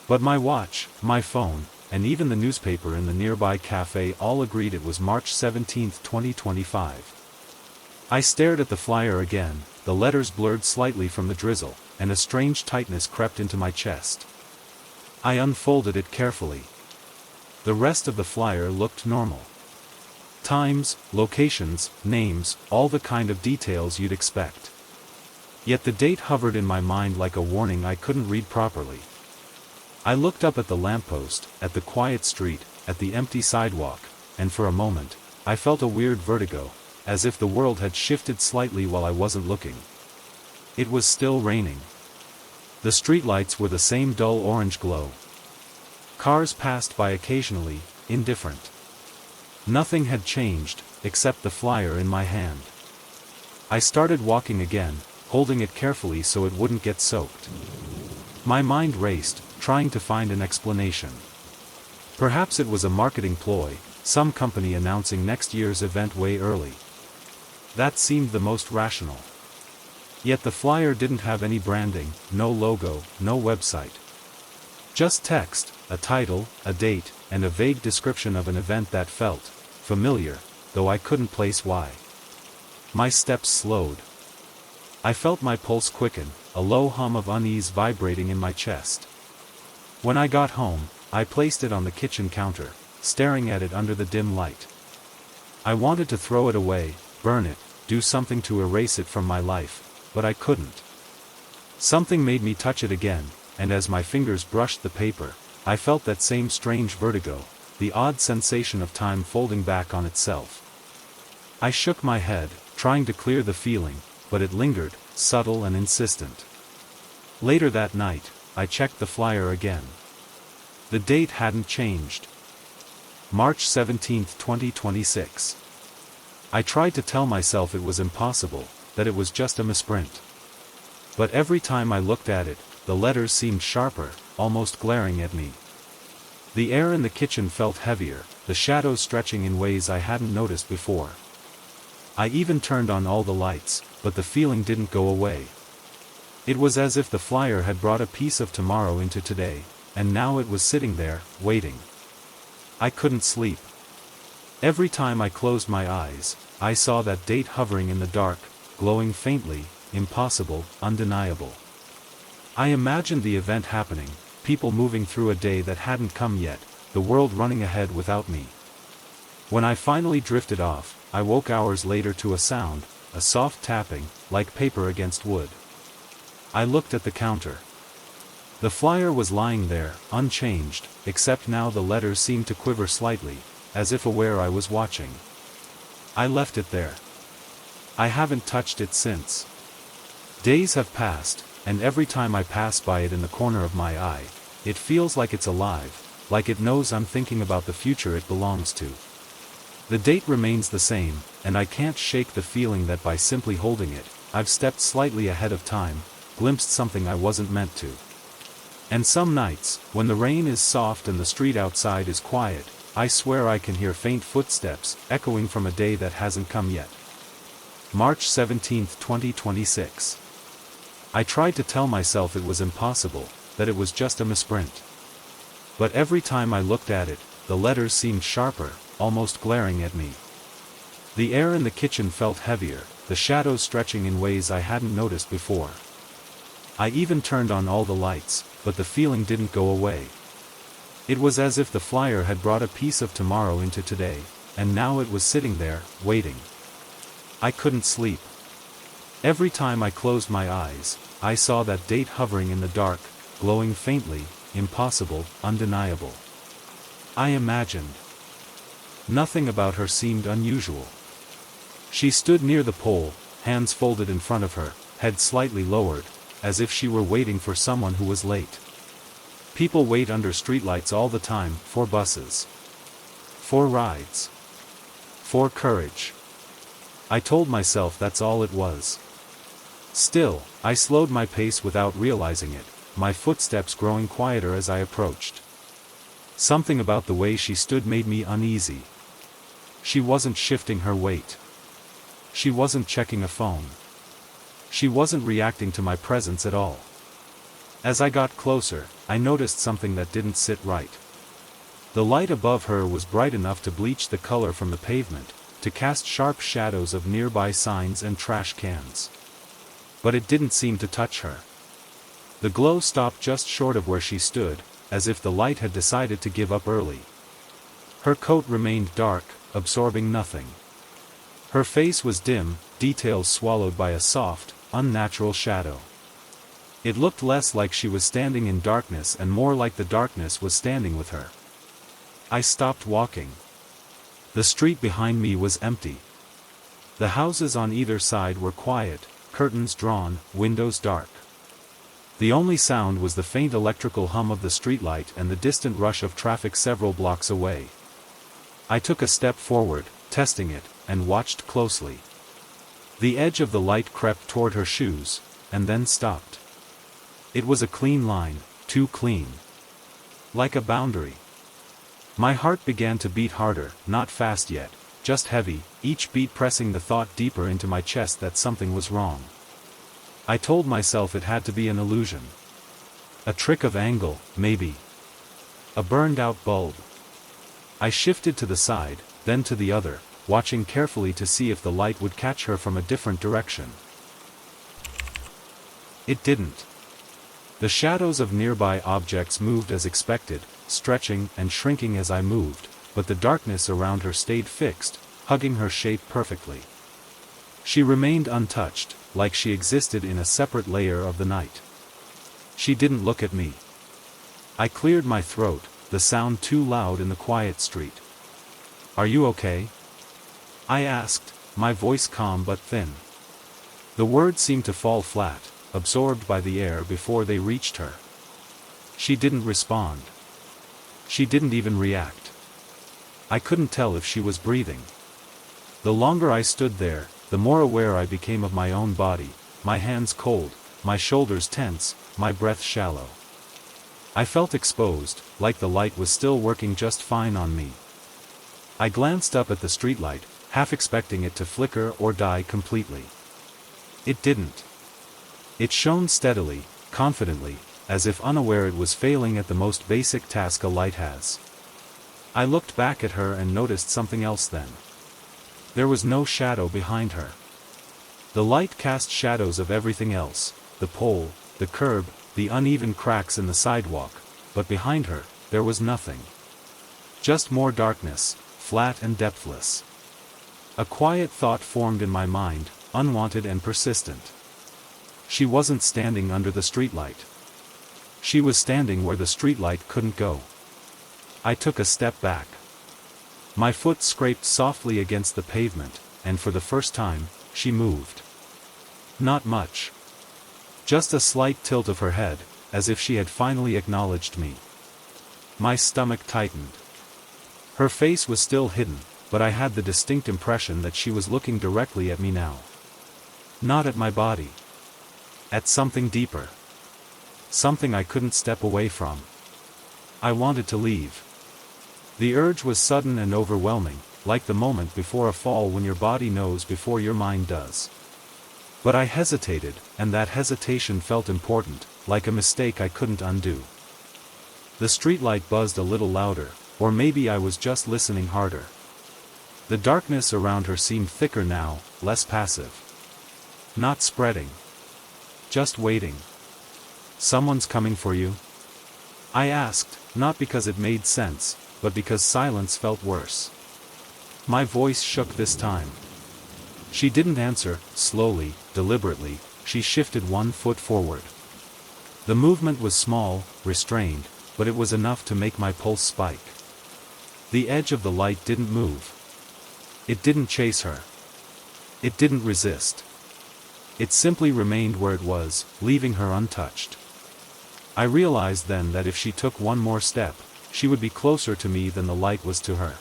But my watch, my phone, and even the newspaper in the nearby cafe all agreed it was March 17, 2025. I stared at the flyer again, the letters blurred slightly from the drizzle, and a strange tightness crept into my chest. I unfolded it carefully. The rest of the flyer looked normal. Times, locations, names, all the kind of details you'd expect. Yet the date hovered in my mind like a warning I couldn't read properly. I looked up at the lamppost, at the quiet street, at the empty sidewalk, and for a moment, I felt a weird vertigo, as if the world had shifted slightly while I wasn't looking. It was still raining. The streetlights were the same dull orange glow. Cars passed by occasionally, indifferent. Nothing had changed, except the flyer in my hand. I started walking again, holding it carefully so it wouldn't get soaked. My mind raced, trying to find an explanation. Perhaps it was a marketing ploy, some company announcing next year's event way early. That seemed the most rational. Yet the flyer didn't have any branding, no logo, no website. Just text, a title, a date, and a vague description of an event that felt familiar, though I couldn't place why. My steps slowed. I felt my pulse quicken, a low hum of unease vibrating in my chest. When I got home, I placed it on the kitchen counter, staring at it under the dim light. I wanted to throw it away, burn it, do something to erase it from my life, but I couldn't. Something made me touch it again, and as my fingers brushed the paper, I felt that same strange vertigo, the odd sensation of time folding back on itself. I shook my head, trying to clear the feeling, but it lingered, subtle and insistent. Later that night, I checked the flyer again. The date hadn't changed. March 17, 2026. I tried to tell myself it was impossible, that it was just a misprint. But every time I looked at it, the letters seemed sharper, almost glaring at me. The air in the kitchen felt heavier, the shadows stretching in ways I hadn't noticed before. I even turned on all the lights, but the feeling didn't go away. It was as if the flyer had brought a piece of tomorrow into today, and now it was sitting there, waiting. I couldn't sleep. Every time I closed my eyes, I saw that date hovering in the dark, glowing faintly, impossible, undeniable. I imagined the event happening, people moving through a day that hadn't come yet, the world running ahead without me. When I finally drifted off, I woke hours later to a sound, a soft tapping, like paper against wood. I looked at the counter. The flyer was lying there, unchanged, except now the letters seemed to quiver slightly, as if aware I was watching. I left it there. I haven't touched it since. Days have passed, and every time I pass by it in the corner of my eye, it feels like it's alive, like it knows I'm thinking about the future it belongs to. The date remains the same, and I can't shake the feeling that by simply holding it, I've stepped slightly ahead of time, glimpsed something I wasn't meant to. And some nights, when the rain is soft and the street outside is quiet, I swear I can hear faint footsteps, echoing from a day that hasn't come yet. March 17, 2026. I tried to tell myself it was impossible, that it was just a misprint. But every time I looked at it, the letters seemed sharper, almost glaring at me. The air in the kitchen felt heavier, the shadows stretching in ways I hadn't noticed before. I even turned on all the lights, but the feeling didn't go away. It was as if the flyer had brought a piece of tomorrow into today, and now it was sitting there, waiting. I couldn't sleep. Every time I closed my eyes, I saw that date hovering in the dark, glowing faintly, impossible, undeniable. I imagined. Nothing about her seemed unusual. She stood near the pole, hands folded in front of her, head slightly lowered, as if she were waiting for someone who was late. People wait under streetlights all the time, for buses. For rides. For courage. I told myself that's all it was. Still, I slowed my pace without realizing it, my footsteps growing quieter as I approached. Something about the way she stood made me uneasy. She wasn't shifting her weight. She wasn't checking a phone. She wasn't reacting to my presence at all. As I got closer, I noticed something that didn't sit right. The light above her was bright enough to bleach the color from the pavement, to cast sharp shadows of nearby signs and trash cans. But it didn't seem to touch her. The glow stopped just short of where she stood, as if the light had decided to give up early. Her coat remained dark, absorbing nothing. Her face was dim, details swallowed by a soft, unnatural shadow. It looked less like she was standing in darkness and more like the darkness was standing with her. I stopped walking. The street behind me was empty. The houses on either side were quiet, curtains drawn, windows dark. The only sound was the faint electrical hum of the streetlight and the distant rush of traffic several blocks away. I took a step forward, testing it, and watched closely. The edge of the light crept toward her shoes, and then stopped. It was a clean line, too clean. Like a boundary. My heart began to beat harder, not fast yet, just heavy, each beat pressing the thought deeper into my chest that something was wrong. I told myself it had to be an illusion. A trick of angle, maybe. A burned-out bulb. I shifted to the side, then to the other, watching carefully to see if the light would catch her from a different direction. It didn't. The shadows of nearby objects moved as expected, stretching and shrinking as I moved, but the darkness around her stayed fixed, hugging her shape perfectly. She remained untouched, like she existed in a separate layer of the night. She didn't look at me. I cleared my throat, the sound too loud in the quiet street. "Are you okay?" I asked, my voice calm but thin. The words seemed to fall flat, absorbed by the air before they reached her. She didn't respond. She didn't even react. I couldn't tell if she was breathing. The longer I stood there, the more aware I became of my own body, my hands cold, my shoulders tense, my breath shallow. I felt exposed, like the light was still working just fine on me. I glanced up at the streetlight, half expecting it to flicker or die completely. It didn't. It shone steadily, confidently, as if unaware it was failing at the most basic task a light has. I looked back at her and noticed something else then. There was no shadow behind her. The light cast shadows of everything else, the pole, the curb, the uneven cracks in the sidewalk, but behind her, there was nothing. Just more darkness, flat and depthless. A quiet thought formed in my mind, unwanted and persistent. She wasn't standing under the streetlight. She was standing where the streetlight couldn't go. I took a step back. My foot scraped softly against the pavement, and for the first time, she moved. Not much. Just a slight tilt of her head, as if she had finally acknowledged me. My stomach tightened. Her face was still hidden, but I had the distinct impression that she was looking directly at me now. Not at my body. At something deeper. Something I couldn't step away from. I wanted to leave. The urge was sudden and overwhelming, like the moment before a fall when your body knows before your mind does. But I hesitated, and that hesitation felt important, like a mistake I couldn't undo. The streetlight buzzed a little louder, or maybe I was just listening harder. The darkness around her seemed thicker now, less passive. Not spreading. Just waiting. "Someone's coming for you?" I asked, not because it made sense, but because silence felt worse. My voice shook this time. She didn't answer. Slowly, deliberately, she shifted one foot forward. The movement was small, restrained, but it was enough to make my pulse spike. The edge of the light didn't move. It didn't chase her. It didn't resist. It simply remained where it was, leaving her untouched. I realized then that if she took one more step, she would be closer to me than the light was to her.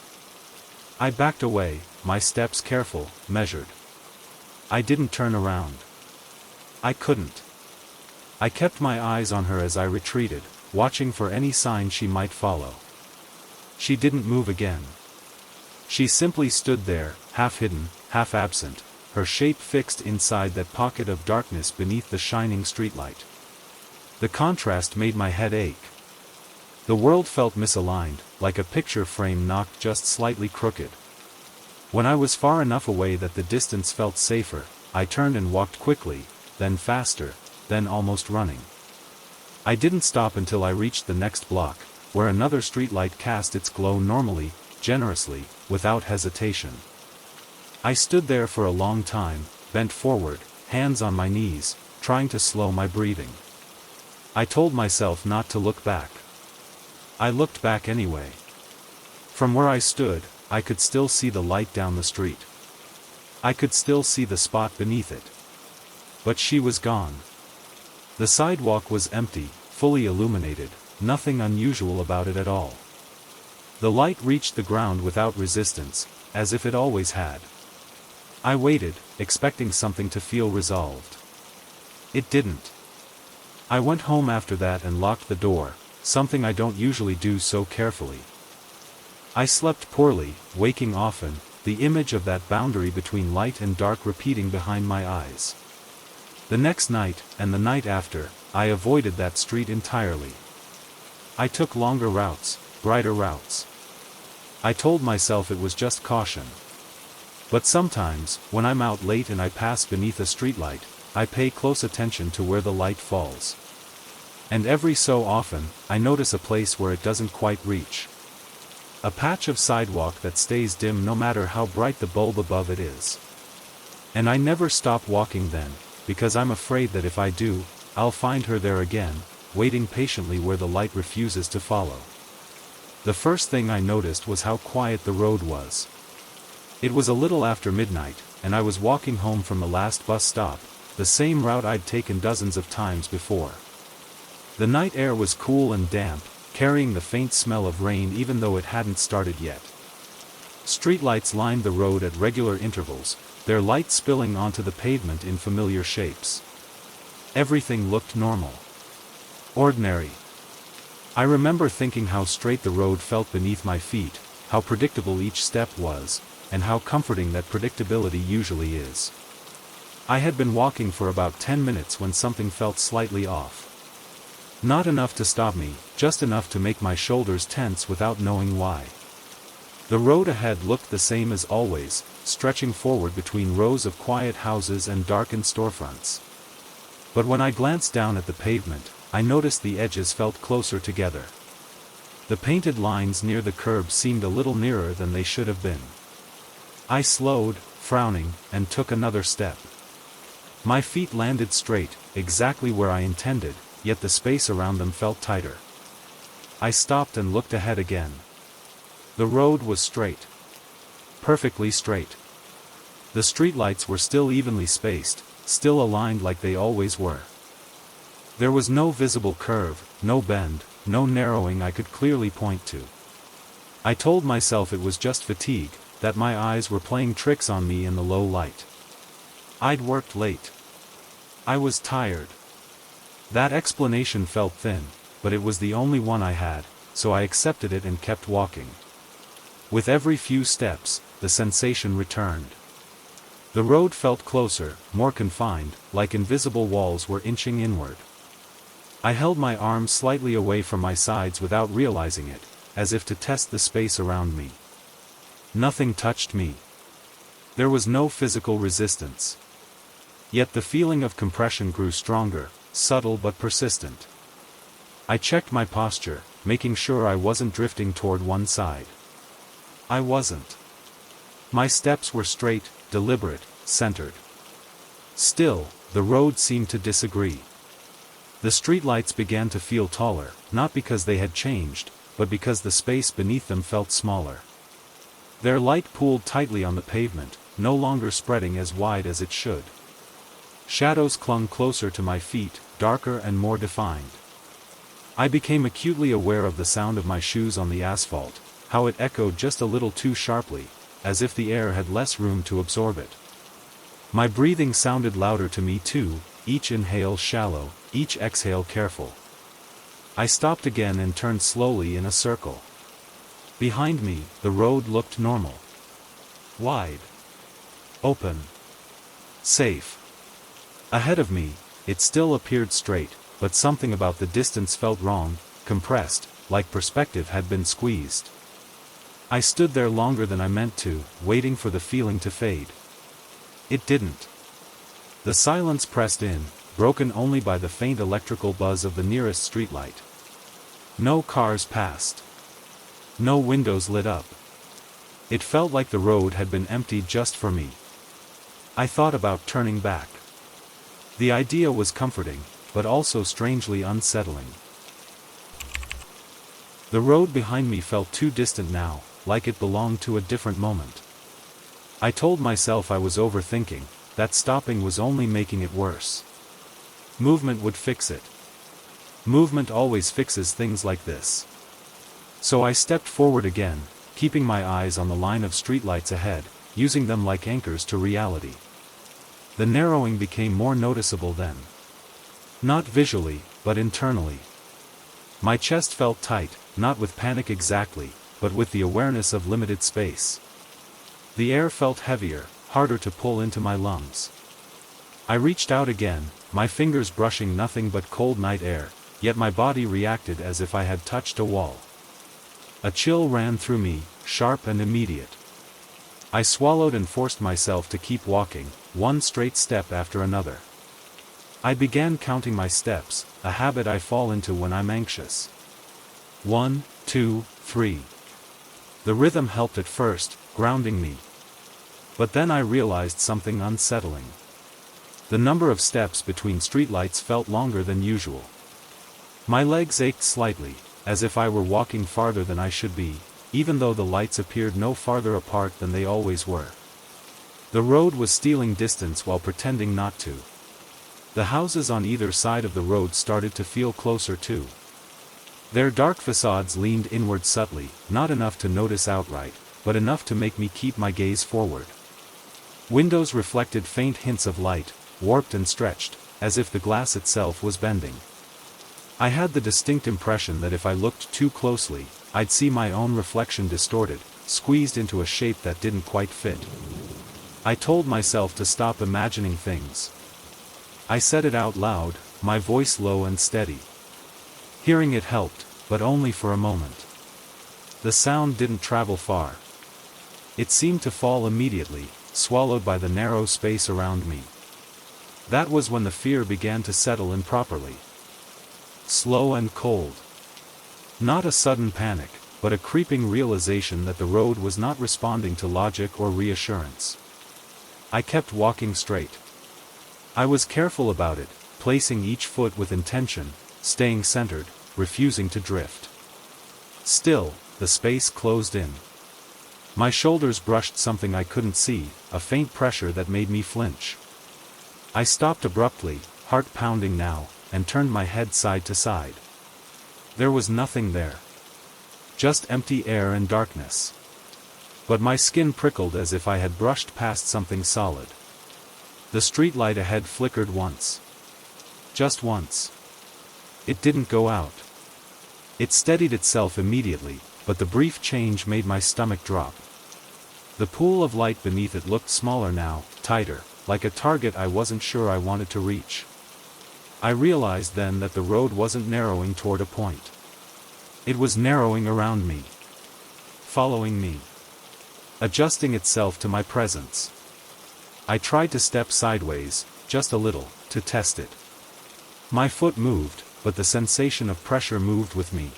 I backed away, my steps careful, measured. I didn't turn around. I couldn't. I kept my eyes on her as I retreated, watching for any sign she might follow. She didn't move again. She simply stood there, half hidden, half absent, her shape fixed inside that pocket of darkness beneath the shining streetlight. The contrast made my head ache. The world felt misaligned, like a picture frame knocked just slightly crooked. When I was far enough away that the distance felt safer, I turned and walked quickly, then faster, then almost running. I didn't stop until I reached the next block, where another streetlight cast its glow normally, generously, without hesitation. I stood there for a long time, bent forward, hands on my knees, trying to slow my breathing. I told myself not to look back. I looked back anyway. From where I stood, I could still see the light down the street. I could still see the spot beneath it. But she was gone. The sidewalk was empty, fully illuminated, nothing unusual about it at all. The light reached the ground without resistance, as if it always had. I waited, expecting something to feel resolved. It didn't. I went home after that and locked the door, something I don't usually do so carefully. I slept poorly, waking often, the image of that boundary between light and dark repeating behind my eyes. The next night, and the night after, I avoided that street entirely. I took longer routes, brighter routes. I told myself it was just caution. But sometimes, when I'm out late and I pass beneath a streetlight, I pay close attention to where the light falls. And every so often, I notice a place where it doesn't quite reach. A patch of sidewalk that stays dim no matter how bright the bulb above it is. And I never stop walking then, because I'm afraid that if I do, I'll find her there again, waiting patiently where the light refuses to follow. The first thing I noticed was how quiet the road was. It was a little after midnight, and I was walking home from the last bus stop, the same route I'd taken dozens of times before. The night air was cool and damp, carrying the faint smell of rain even though it hadn't started yet. Streetlights lined the road at regular intervals, their light spilling onto the pavement in familiar shapes. Everything looked normal. Ordinary. I remember thinking how straight the road felt beneath my feet, how predictable each step was, and how comforting that predictability usually is. I had been walking for about 10 minutes when something felt slightly off. Not enough to stop me, just enough to make my shoulders tense without knowing why. The road ahead looked the same as always, stretching forward between rows of quiet houses and darkened storefronts. But when I glanced down at the pavement, I noticed the edges felt closer together. The painted lines near the curb seemed a little nearer than they should have been. I slowed, frowning, and took another step. My feet landed straight, exactly where I intended, yet the space around them felt tighter. I stopped and looked ahead again. The road was straight. Perfectly straight. The streetlights were still evenly spaced, still aligned like they always were. There was no visible curve, no bend, no narrowing I could clearly point to. I told myself it was just fatigue, that my eyes were playing tricks on me in the low light. I'd worked late. I was tired. That explanation felt thin, but it was the only one I had, so I accepted it and kept walking. With every few steps, the sensation returned. The road felt closer, more confined, like invisible walls were inching inward. I held my arms slightly away from my sides without realizing it, as if to test the space around me. Nothing touched me. There was no physical resistance. Yet the feeling of compression grew stronger, subtle but persistent. I checked my posture, making sure I wasn't drifting toward one side. I wasn't. My steps were straight, deliberate, centered. Still, the road seemed to disagree. The streetlights began to feel taller, not because they had changed, but because the space beneath them felt smaller. Their light pooled tightly on the pavement, no longer spreading as wide as it should. Shadows clung closer to my feet, darker and more defined. I became acutely aware of the sound of my shoes on the asphalt, how it echoed just a little too sharply, as if the air had less room to absorb it. My breathing sounded louder to me too, each inhale shallow, each exhale careful. I stopped again and turned slowly in a circle. Behind me, the road looked normal. Wide. Open. Safe. Ahead of me, it still appeared straight, but something about the distance felt wrong, compressed, like perspective had been squeezed. I stood there longer than I meant to, waiting for the feeling to fade. It didn't. The silence pressed in, broken only by the faint electrical buzz of the nearest streetlight. No cars passed. No windows lit up. It felt like the road had been emptied just for me. I thought about turning back. The idea was comforting, but also strangely unsettling. The road behind me felt too distant now, like it belonged to a different moment. I told myself I was overthinking, that stopping was only making it worse. Movement would fix it. Movement always fixes things like this. So I stepped forward again, keeping my eyes on the line of streetlights ahead, using them like anchors to reality. The narrowing became more noticeable then. Not visually, but internally. My chest felt tight, not with panic exactly, but with the awareness of limited space. The air felt heavier, harder to pull into my lungs. I reached out again, my fingers brushing nothing but cold night air, yet my body reacted as if I had touched a wall. A chill ran through me, sharp and immediate. I swallowed and forced myself to keep walking, one straight step after another. I began counting my steps, a habit I fall into when I'm anxious. 1, 2, 3. The rhythm helped at first, grounding me. But then I realized something unsettling. The number of steps between streetlights felt longer than usual. My legs ached slightly, as if I were walking farther than I should be, even though the lights appeared no farther apart than they always were. The road was stealing distance while pretending not to. The houses on either side of the road started to feel closer too. Their dark facades leaned inward subtly, not enough to notice outright, but enough to make me keep my gaze forward. Windows reflected faint hints of light, warped and stretched, as if the glass itself was bending. I had the distinct impression that if I looked too closely, I'd see my own reflection distorted, squeezed into a shape that didn't quite fit. I told myself to stop imagining things. I said it out loud, my voice low and steady. Hearing it helped, but only for a moment. The sound didn't travel far. It seemed to fall immediately, swallowed by the narrow space around me. That was when the fear began to settle in properly. Slow and cold. Not a sudden panic, but a creeping realization that the road was not responding to logic or reassurance. I kept walking straight. I was careful about it, placing each foot with intention, staying centered, refusing to drift. Still, the space closed in. My shoulders brushed something I couldn't see, a faint pressure that made me flinch. I stopped abruptly, heart pounding now, and turned my head side to side. There was nothing there. Just empty air and darkness. But my skin prickled as if I had brushed past something solid. The streetlight ahead flickered once. Just once. It didn't go out. It steadied itself immediately, but the brief change made my stomach drop. The pool of light beneath it looked smaller now, tighter, like a target I wasn't sure I wanted to reach. I realized then that the road wasn't narrowing toward a point. It was narrowing around me. Following me. Adjusting itself to my presence. I tried to step sideways, just a little, to test it. My foot moved, but the sensation of pressure moved with me.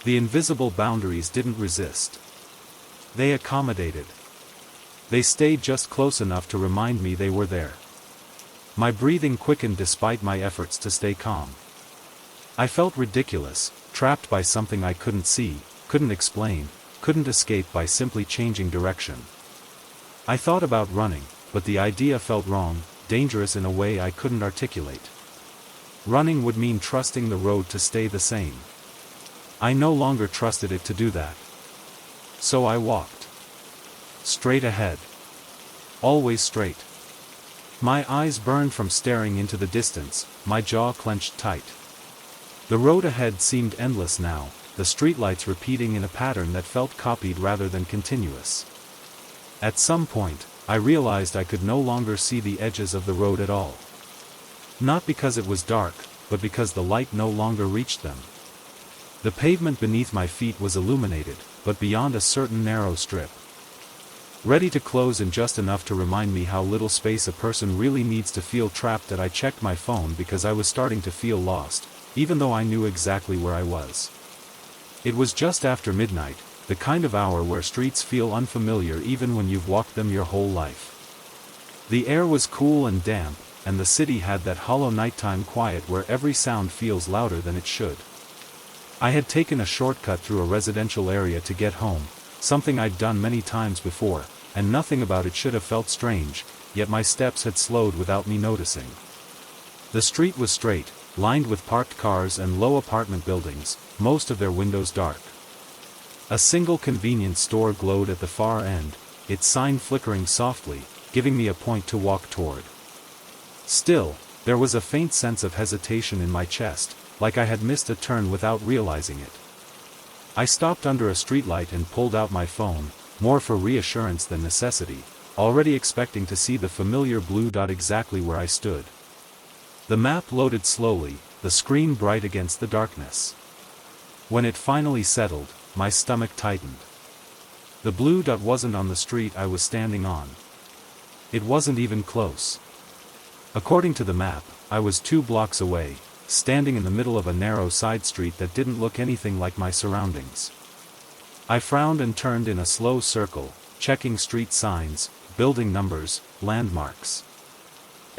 The invisible boundaries didn't resist. They accommodated. They stayed just close enough to remind me they were there. My breathing quickened despite my efforts to stay calm. I felt ridiculous, trapped by something I couldn't see, couldn't explain, couldn't escape by simply changing direction. I thought about running, but the idea felt wrong, dangerous in a way I couldn't articulate. Running would mean trusting the road to stay the same. I no longer trusted it to do that. So I walked. Straight ahead. Always straight. My eyes burned from staring into the distance, my jaw clenched tight. The road ahead seemed endless now, the streetlights repeating in a pattern that felt copied rather than continuous. At some point, I realized I could no longer see the edges of the road at all. Not because it was dark, but because the light no longer reached them. The pavement beneath my feet was illuminated, but beyond a certain narrow strip. Ready to close in just enough to remind me how little space a person really needs to feel trapped. That I checked my phone because I was starting to feel lost, even though I knew exactly where I was. It was just after midnight, the kind of hour where streets feel unfamiliar even when you've walked them your whole life. The air was cool and damp, and the city had that hollow nighttime quiet where every sound feels louder than it should. I had taken a shortcut through a residential area to get home, something I'd done many times before, and nothing about it should have felt strange, yet my steps had slowed without me noticing. The street was straight, lined with parked cars and low apartment buildings, most of their windows dark. A single convenience store glowed at the far end, its sign flickering softly, giving me a point to walk toward. Still, there was a faint sense of hesitation in my chest, like I had missed a turn without realizing it. I stopped under a streetlight and pulled out my phone, more for reassurance than necessity, already expecting to see the familiar blue dot exactly where I stood. The map loaded slowly, the screen bright against the darkness. When it finally settled, my stomach tightened. The blue dot wasn't on the street I was standing on. It wasn't even close. According to the map, I was 2 blocks away, standing in the middle of a narrow side street that didn't look anything like my surroundings. I frowned and turned in a slow circle, checking street signs, building numbers, landmarks.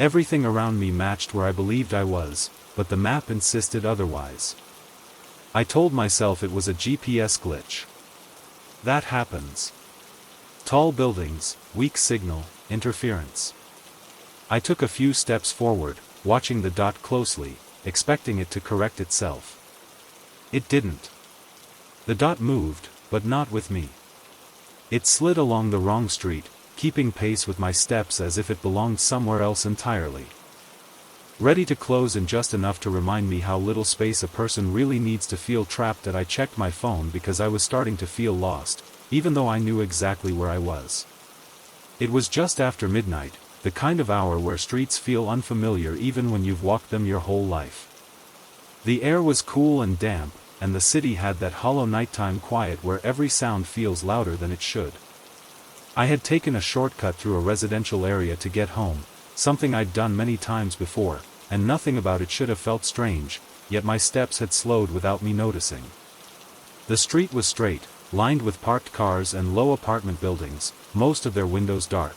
Everything around me matched where I believed I was, but the map insisted otherwise. I told myself it was a GPS glitch. That happens. Tall buildings, weak signal, interference. I took a few steps forward, watching the dot closely, expecting it to correct itself. It didn't. The dot moved, but not with me. It slid along the wrong street, keeping pace with my steps as if it belonged somewhere else entirely. Ready to close in just enough to remind me how little space a person really needs to feel trapped, that I checked my phone because I was starting to feel lost, even though I knew exactly where I was. It was just after midnight, the kind of hour where streets feel unfamiliar even when you've walked them your whole life. The air was cool and damp, and the city had that hollow nighttime quiet where every sound feels louder than it should. I had taken a shortcut through a residential area to get home, something I'd done many times before, and nothing about it should have felt strange, yet my steps had slowed without me noticing. The street was straight, lined with parked cars and low apartment buildings, most of their windows dark.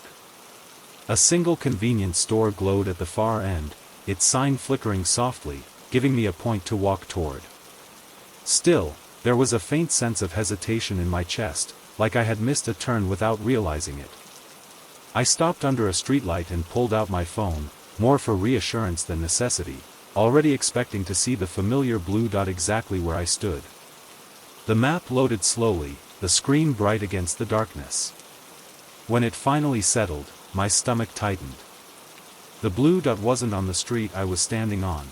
A single convenience store glowed at the far end, its sign flickering softly, giving me a point to walk toward. Still, there was a faint sense of hesitation in my chest, like I had missed a turn without realizing it. I stopped under a streetlight and pulled out my phone, more for reassurance than necessity, already expecting to see the familiar blue dot exactly where I stood. The map loaded slowly, the screen bright against the darkness. When it finally settled, my stomach tightened. The blue dot wasn't on the street I was standing on.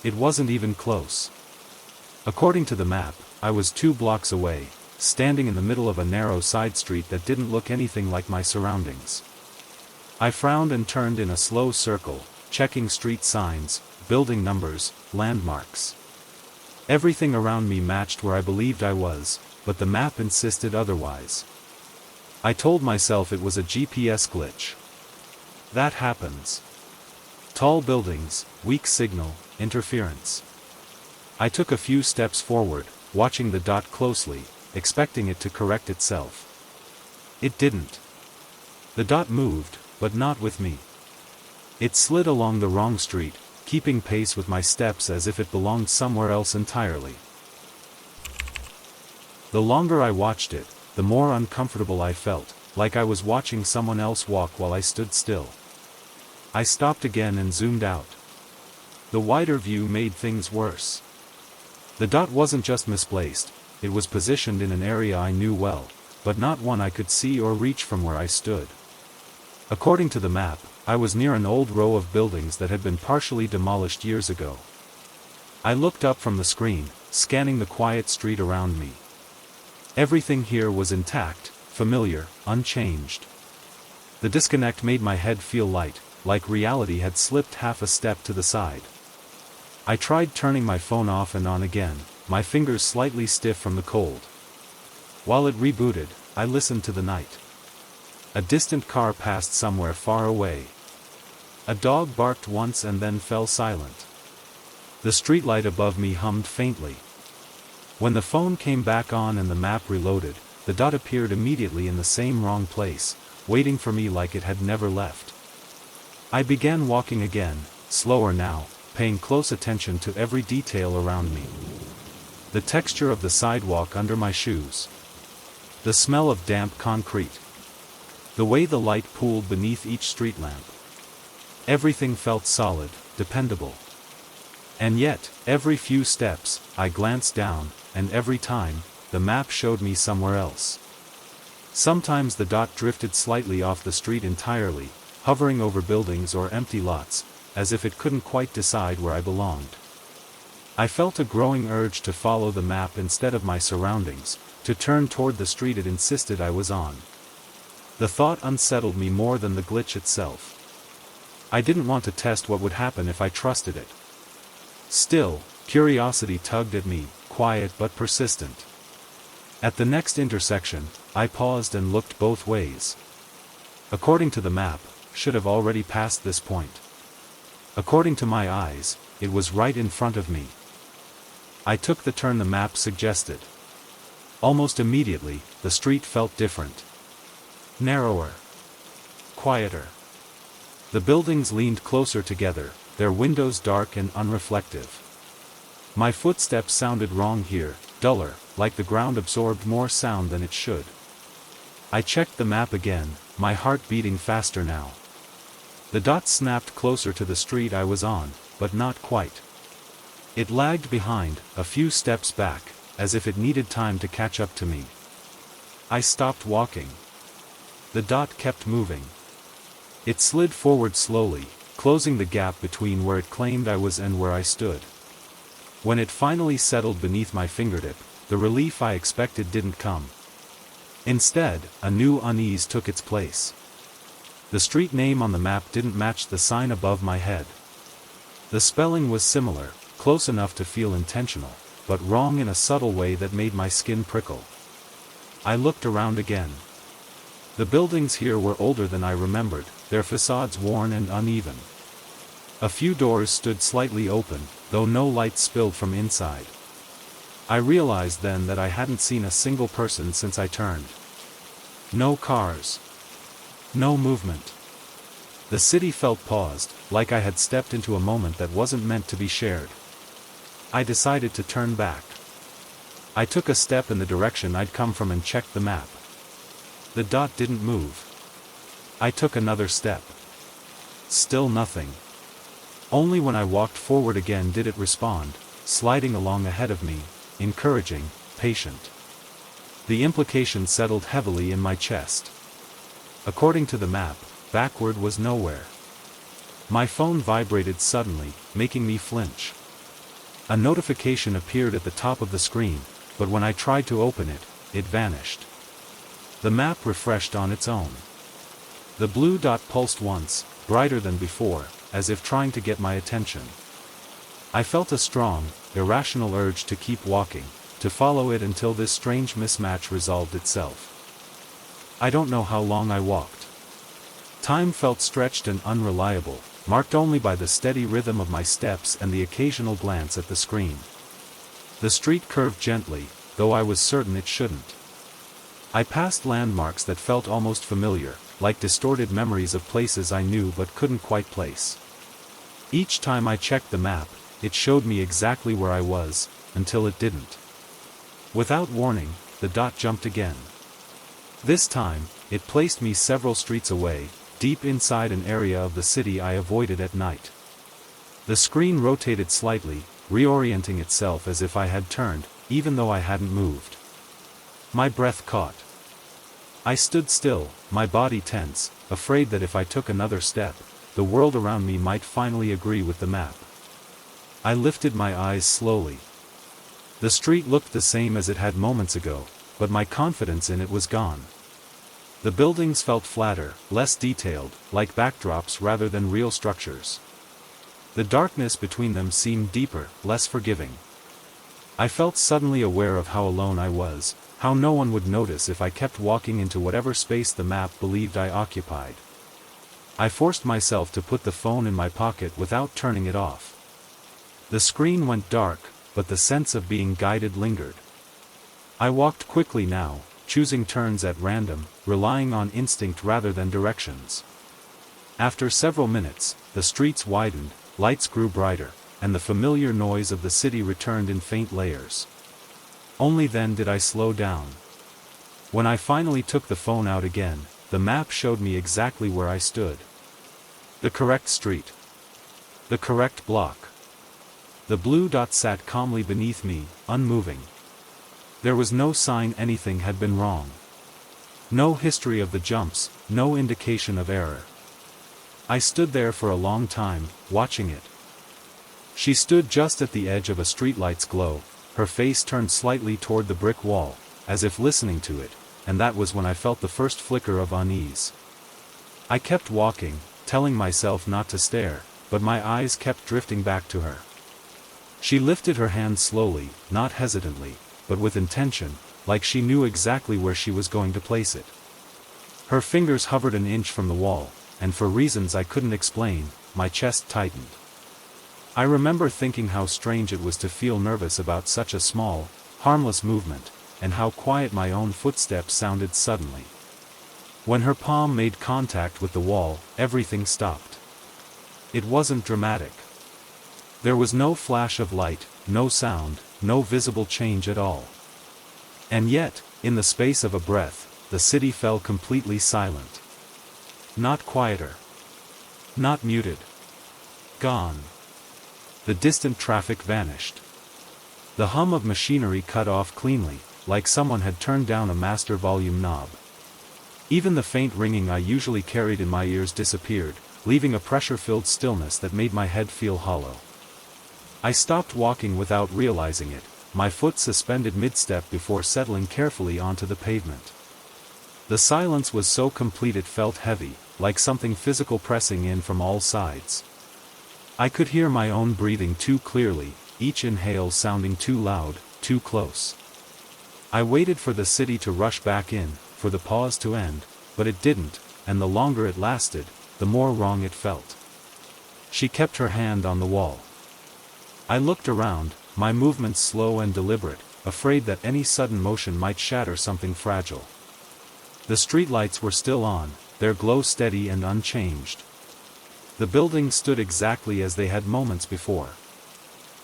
It wasn't even close. According to the map, I was 2 blocks away, standing in the middle of a narrow side street that didn't look anything like my surroundings. I frowned and turned in a slow circle, checking street signs, building numbers, landmarks. Everything around me matched where I believed I was, but the map insisted otherwise. I told myself it was a GPS glitch. That happens. Tall buildings, weak signal, interference. I took a few steps forward, watching the dot closely, expecting it to correct itself. It didn't. The dot moved, but not with me. It slid along the wrong street, keeping pace with my steps as if it belonged somewhere else entirely. The longer I watched it, the more uncomfortable I felt, like I was watching someone else walk while I stood still. I stopped again and zoomed out. The wider view made things worse. The dot wasn't just misplaced, it was positioned in an area I knew well, but not one I could see or reach from where I stood. According to the map, I was near an old row of buildings that had been partially demolished years ago. I looked up from the screen, scanning the quiet street around me. Everything here was intact, familiar, unchanged. The disconnect made my head feel light, like reality had slipped half a step to the side. I tried turning my phone off and on again, my fingers slightly stiff from the cold. While it rebooted, I listened to the night. A distant car passed somewhere far away. A dog barked once and then fell silent. The streetlight above me hummed faintly. When the phone came back on and the map reloaded, the dot appeared immediately in the same wrong place, waiting for me like it had never left. I began walking again, slower now, paying close attention to every detail around me. The texture of the sidewalk under my shoes. The smell of damp concrete. The way the light pooled beneath each street lamp. Everything felt solid, dependable. And yet, every few steps, I glanced down, and every time, the map showed me somewhere else. Sometimes the dot drifted slightly off the street entirely, hovering over buildings or empty lots, as if it couldn't quite decide where I belonged. I felt a growing urge to follow the map instead of my surroundings, to turn toward the street it insisted I was on. The thought unsettled me more than the glitch itself. I didn't want to test what would happen if I trusted it. Still, curiosity tugged at me, quiet but persistent. At the next intersection, I paused and looked both ways. According to the map, should have already passed this point. According to my eyes, it was right in front of me. I took the turn the map suggested. Almost immediately, the street felt different. Narrower. Quieter. The buildings leaned closer together, their windows dark and unreflective. My footsteps sounded wrong here, duller, like the ground absorbed more sound than it should. I checked the map again, my heart beating faster now. The dot snapped closer to the street I was on, but not quite. It lagged behind, a few steps back, as if it needed time to catch up to me. I stopped walking. The dot kept moving. It slid forward slowly, closing the gap between where it claimed I was and where I stood. When it finally settled beneath my fingertip, the relief I expected didn't come. Instead, a new unease took its place. The street name on the map didn't match the sign above my head. The spelling was similar, close enough to feel intentional, but wrong in a subtle way that made my skin prickle. I looked around again. The buildings here were older than I remembered, their facades worn and uneven. A few doors stood slightly open, though no light spilled from inside. I realized then that I hadn't seen a single person since I turned. No cars. No movement. The city felt paused, like I had stepped into a moment that wasn't meant to be shared. I decided to turn back. I took a step in the direction I'd come from and checked the map. The dot didn't move. I took another step. Still nothing. Only when I walked forward again did it respond, sliding along ahead of me, encouraging, patient. The implication settled heavily in my chest. According to the map, backward was nowhere. My phone vibrated suddenly, making me flinch. A notification appeared at the top of the screen, but when I tried to open it, it vanished. The map refreshed on its own. The blue dot pulsed once, brighter than before, as if trying to get my attention. I felt a strong, irrational urge to keep walking, to follow it until this strange mismatch resolved itself. I don't know how long I walked. Time felt stretched and unreliable, marked only by the steady rhythm of my steps and the occasional glance at the screen. The street curved gently, though I was certain it shouldn't. I passed landmarks that felt almost familiar, like distorted memories of places I knew but couldn't quite place. Each time I checked the map, it showed me exactly where I was, until it didn't. Without warning, the dot jumped again. This time, it placed me several streets away, deep inside an area of the city I avoided at night. The screen rotated slightly, reorienting itself as if I had turned, even though I hadn't moved. My breath caught. I stood still, my body tense, afraid that if I took another step, the world around me might finally agree with the map. I lifted my eyes slowly. The street looked the same as it had moments ago, but my confidence in it was gone. The buildings felt flatter, less detailed, like backdrops rather than real structures. The darkness between them seemed deeper, less forgiving. I felt suddenly aware of how alone I was, how no one would notice if I kept walking into whatever space the map believed I occupied. I forced myself to put the phone in my pocket without turning it off. The screen went dark, but the sense of being guided lingered. I walked quickly now, choosing turns at random, relying on instinct rather than directions. After several minutes, the streets widened, lights grew brighter, and the familiar noise of the city returned in faint layers. Only then did I slow down. When I finally took the phone out again, the map showed me exactly where I stood. The correct street. The correct block. The blue dot sat calmly beneath me, unmoving. There was no sign anything had been wrong. No history of the jumps, no indication of error. I stood there for a long time, watching it. She stood just at the edge of a streetlight's glow, her face turned slightly toward the brick wall, as if listening to it, and that was when I felt the first flicker of unease. I kept walking, telling myself not to stare, but my eyes kept drifting back to her. She lifted her hand slowly, not hesitantly, but with intention, like she knew exactly where she was going to place it. Her fingers hovered an inch from the wall, and for reasons I couldn't explain, my chest tightened. I remember thinking how strange it was to feel nervous about such a small, harmless movement, and how quiet my own footsteps sounded suddenly. When her palm made contact with the wall, everything stopped. It wasn't dramatic. There was no flash of light, no sound, no visible change at all. And yet, in the space of a breath, the city fell completely silent. Not quieter. Not muted. Gone. The distant traffic vanished. The hum of machinery cut off cleanly, like someone had turned down a master volume knob. Even the faint ringing I usually carried in my ears disappeared, leaving a pressure-filled stillness that made my head feel hollow. I stopped walking without realizing it, my foot suspended mid-step before settling carefully onto the pavement. The silence was so complete it felt heavy, like something physical pressing in from all sides. I could hear my own breathing too clearly, each inhale sounding too loud, too close. I waited for the city to rush back in, for the pause to end, but it didn't, and the longer it lasted, the more wrong it felt. She kept her hand on the wall. I looked around, my movements slow and deliberate, afraid that any sudden motion might shatter something fragile. The streetlights were still on, their glow steady and unchanged. The buildings stood exactly as they had moments before.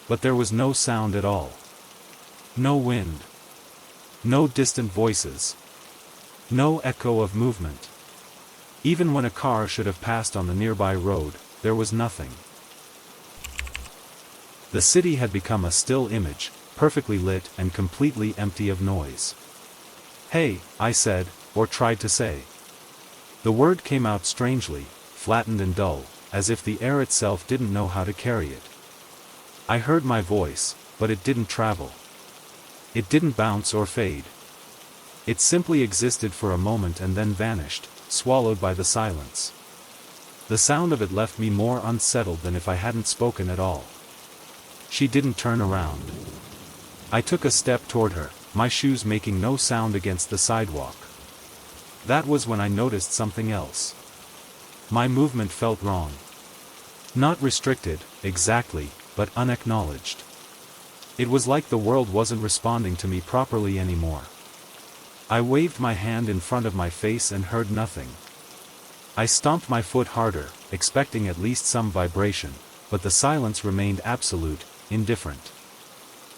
But there was no sound at all. No wind. No distant voices. No echo of movement. Even when a car should have passed on the nearby road, there was nothing. The city had become a still image, perfectly lit and completely empty of noise. "Hey," I said, or tried to say. The word came out strangely, flattened and dull, as if the air itself didn't know how to carry it. I heard my voice, but it didn't travel. It didn't bounce or fade. It simply existed for a moment and then vanished, swallowed by the silence. The sound of it left me more unsettled than if I hadn't spoken at all. She didn't turn around. I took a step toward her, my shoes making no sound against the sidewalk. That was when I noticed something else. My movement felt wrong. Not restricted, exactly, but unacknowledged. It was like the world wasn't responding to me properly anymore. I waved my hand in front of my face and heard nothing. I stomped my foot harder, expecting at least some vibration, but the silence remained absolute, indifferent.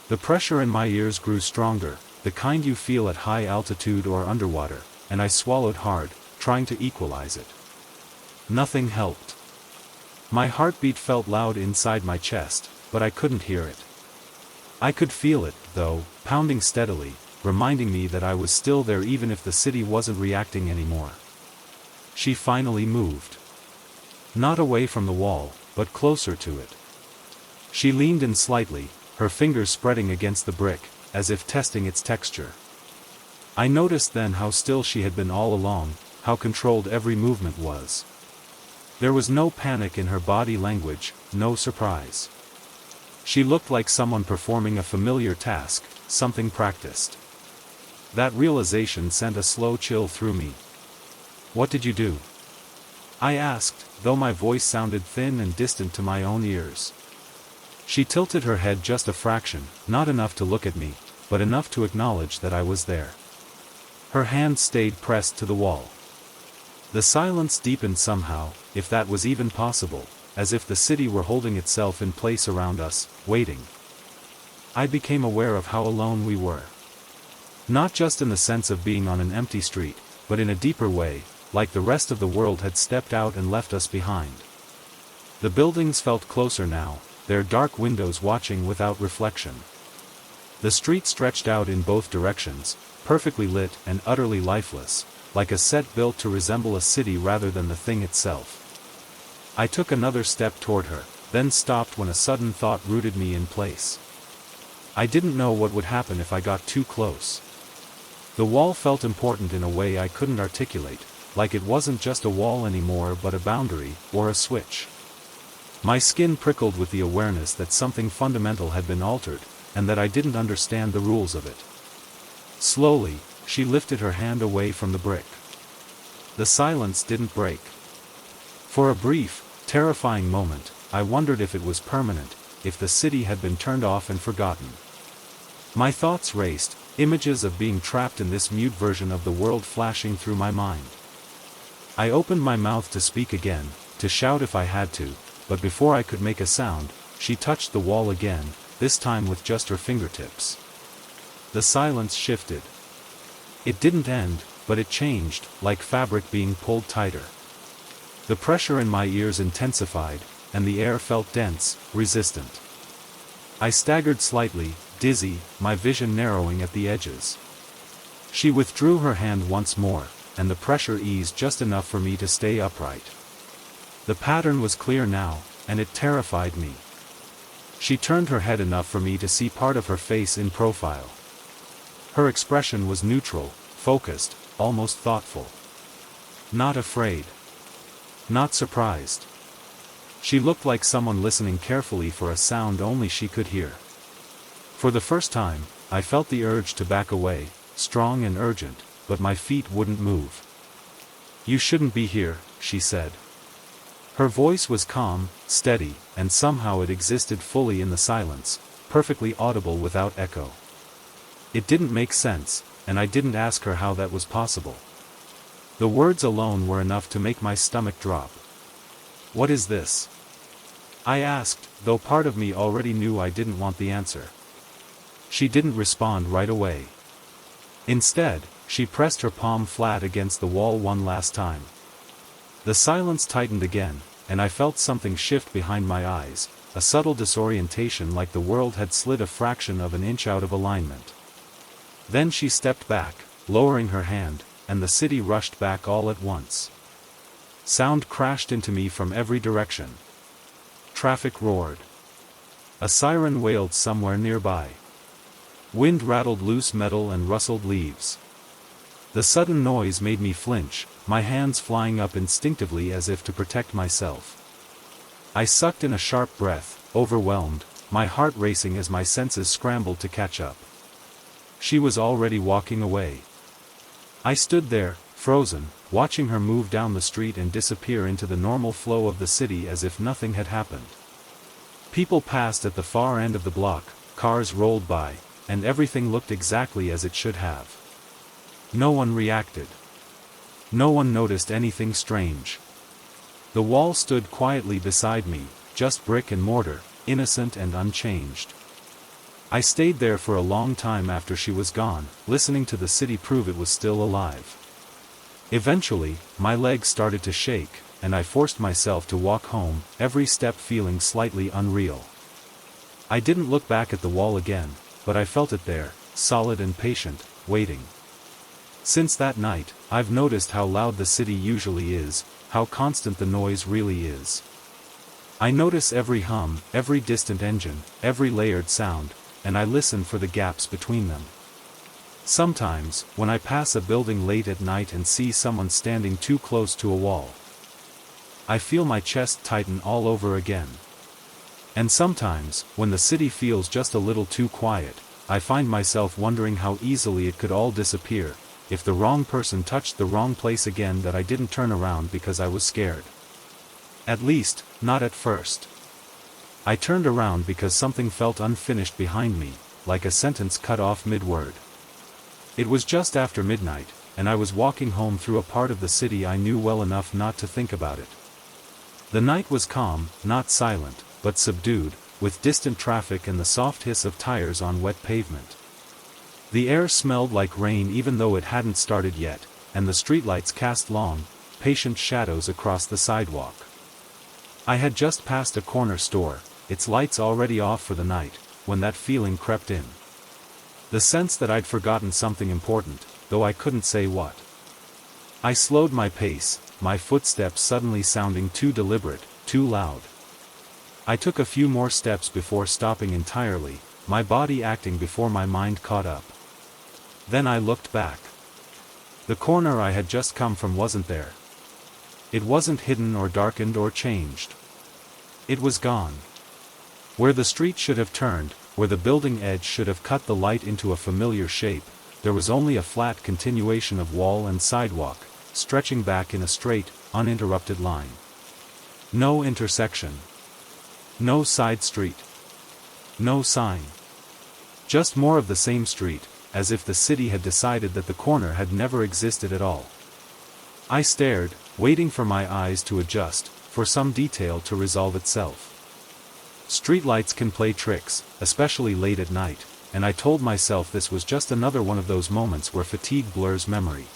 The pressure in my ears grew stronger, the kind you feel at high altitude or underwater, and I swallowed hard, trying to equalize it. Nothing helped. My heartbeat felt loud inside my chest, but I couldn't hear it. I could feel it, though, pounding steadily, reminding me that I was still there even if the city wasn't reacting anymore. She finally moved. Not away from the wall, but closer to it. She leaned in slightly, her fingers spreading against the brick, as if testing its texture. I noticed then how still she had been all along, how controlled every movement was. There was no panic in her body language, no surprise. She looked like someone performing a familiar task, something practiced. That realization sent a slow chill through me. "What did you do?" I asked, though my voice sounded thin and distant to my own ears. She tilted her head just a fraction, not enough to look at me, but enough to acknowledge that I was there. Her hand stayed pressed to the wall. The silence deepened somehow, if that was even possible, as if the city were holding itself in place around us, waiting. I became aware of how alone we were. Not just in the sense of being on an empty street, but in a deeper way, like the rest of the world had stepped out and left us behind. The buildings felt closer now, their dark windows watching without reflection. The street stretched out in both directions, perfectly lit and utterly lifeless, like a set built to resemble a city rather than the thing itself. I took another step toward her, then stopped when a sudden thought rooted me in place. I didn't know what would happen if I got too close. The wall felt important in a way I couldn't articulate, like it wasn't just a wall anymore but a boundary, or a switch. My skin prickled with the awareness that something fundamental had been altered, and that I didn't understand the rules of it. Slowly, she lifted her hand away from the brick. The silence didn't break. For a brief, terrifying moment, I wondered if it was permanent, if the city had been turned off and forgotten. My thoughts raced, images of being trapped in this mute version of the world flashing through my mind. I opened my mouth to speak again, to shout if I had to, but before I could make a sound, she touched the wall again, this time with just her fingertips. The silence shifted. It didn't end, but it changed, like fabric being pulled tighter. The pressure in my ears intensified, and the air felt dense, resistant. I staggered slightly, dizzy, my vision narrowing at the edges. She withdrew her hand once more, and the pressure eased just enough for me to stay upright. The pattern was clear now, and it terrified me. She turned her head enough for me to see part of her face in profile. Her expression was neutral, focused, almost thoughtful. Not afraid. Not surprised. She looked like someone listening carefully for a sound only she could hear. For the first time, I felt the urge to back away, strong and urgent, but my feet wouldn't move. "You shouldn't be here," she said. Her voice was calm, steady, and somehow it existed fully in the silence, perfectly audible without echo. It didn't make sense, and I didn't ask her how that was possible. The words alone were enough to make my stomach drop. "What is this?" I asked, though part of me already knew I didn't want the answer. She didn't respond right away. Instead, she pressed her palm flat against the wall one last time. The silence tightened again, and I felt something shift behind my eyes, a subtle disorientation like the world had slid a fraction of an inch out of alignment. Then she stepped back, lowering her hand, and the city rushed back all at once. Sound crashed into me from every direction. Traffic roared. A siren wailed somewhere nearby. Wind rattled loose metal and rustled leaves. The sudden noise made me flinch, my hands flying up instinctively as if to protect myself. I sucked in a sharp breath, overwhelmed, my heart racing as my senses scrambled to catch up. She was already walking away. I stood there, frozen, watching her move down the street and disappear into the normal flow of the city as if nothing had happened. People passed at the far end of the block, cars rolled by, and everything looked exactly as it should have. No one reacted. No one noticed anything strange. The wall stood quietly beside me, just brick and mortar, innocent and unchanged. I stayed there for a long time after she was gone, listening to the city prove it was still alive. Eventually, my legs started to shake, and I forced myself to walk home, every step feeling slightly unreal. I didn't look back at the wall again, but I felt it there, solid and patient, waiting. Since that night, I've noticed how loud the city usually is, how constant the noise really is. I notice every hum, every distant engine, every layered sound, and I listen for the gaps between them. Sometimes, when I pass a building late at night and see someone standing too close to a wall, I feel my chest tighten all over again. And sometimes, when the city feels just a little too quiet, I find myself wondering how easily it could all disappear, if the wrong person touched the wrong place again that I didn't turn around because I was scared. At least, not at first. I turned around because something felt unfinished behind me, like a sentence cut off mid-word. It was just after midnight, and I was walking home through a part of the city I knew well enough not to think about it. The night was calm, not silent, but subdued, with distant traffic and the soft hiss of tires on wet pavement. The air smelled like rain even though it hadn't started yet, and the streetlights cast long, patient shadows across the sidewalk. I had just passed a corner store, its lights already off for the night, when that feeling crept in. The sense that I'd forgotten something important, though I couldn't say what. I slowed my pace, my footsteps suddenly sounding too deliberate, too loud. I took a few more steps before stopping entirely, my body acting before my mind caught up. Then I looked back. The corner I had just come from wasn't there. It wasn't hidden or darkened or changed. It was gone. Where the street should have turned, where the building edge should have cut the light into a familiar shape, there was only a flat continuation of wall and sidewalk, stretching back in a straight, uninterrupted line. No intersection. No side street. No sign. Just more of the same street, as if the city had decided that the corner had never existed at all. I stared, waiting for my eyes to adjust, for some detail to resolve itself. Streetlights can play tricks, especially late at night, and I told myself this was just another one of those moments where fatigue blurs memory.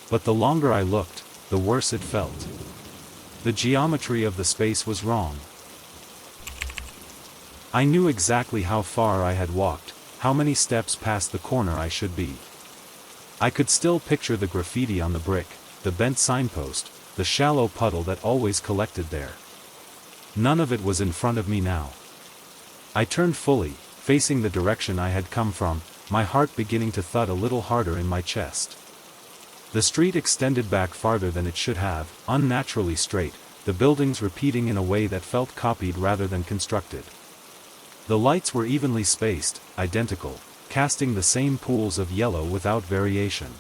But the longer I looked, the worse it felt. The geometry of the space was wrong. I knew exactly how far I had walked, how many steps past the corner I should be. I could still picture the graffiti on the brick, the bent signpost, the shallow puddle that always collected there. None of it was in front of me now. I turned fully, facing the direction I had come from, my heart beginning to thud a little harder in my chest. The street extended back farther than it should have, unnaturally straight, the buildings repeating in a way that felt copied rather than constructed. The lights were evenly spaced, identical, casting the same pools of yellow without variation.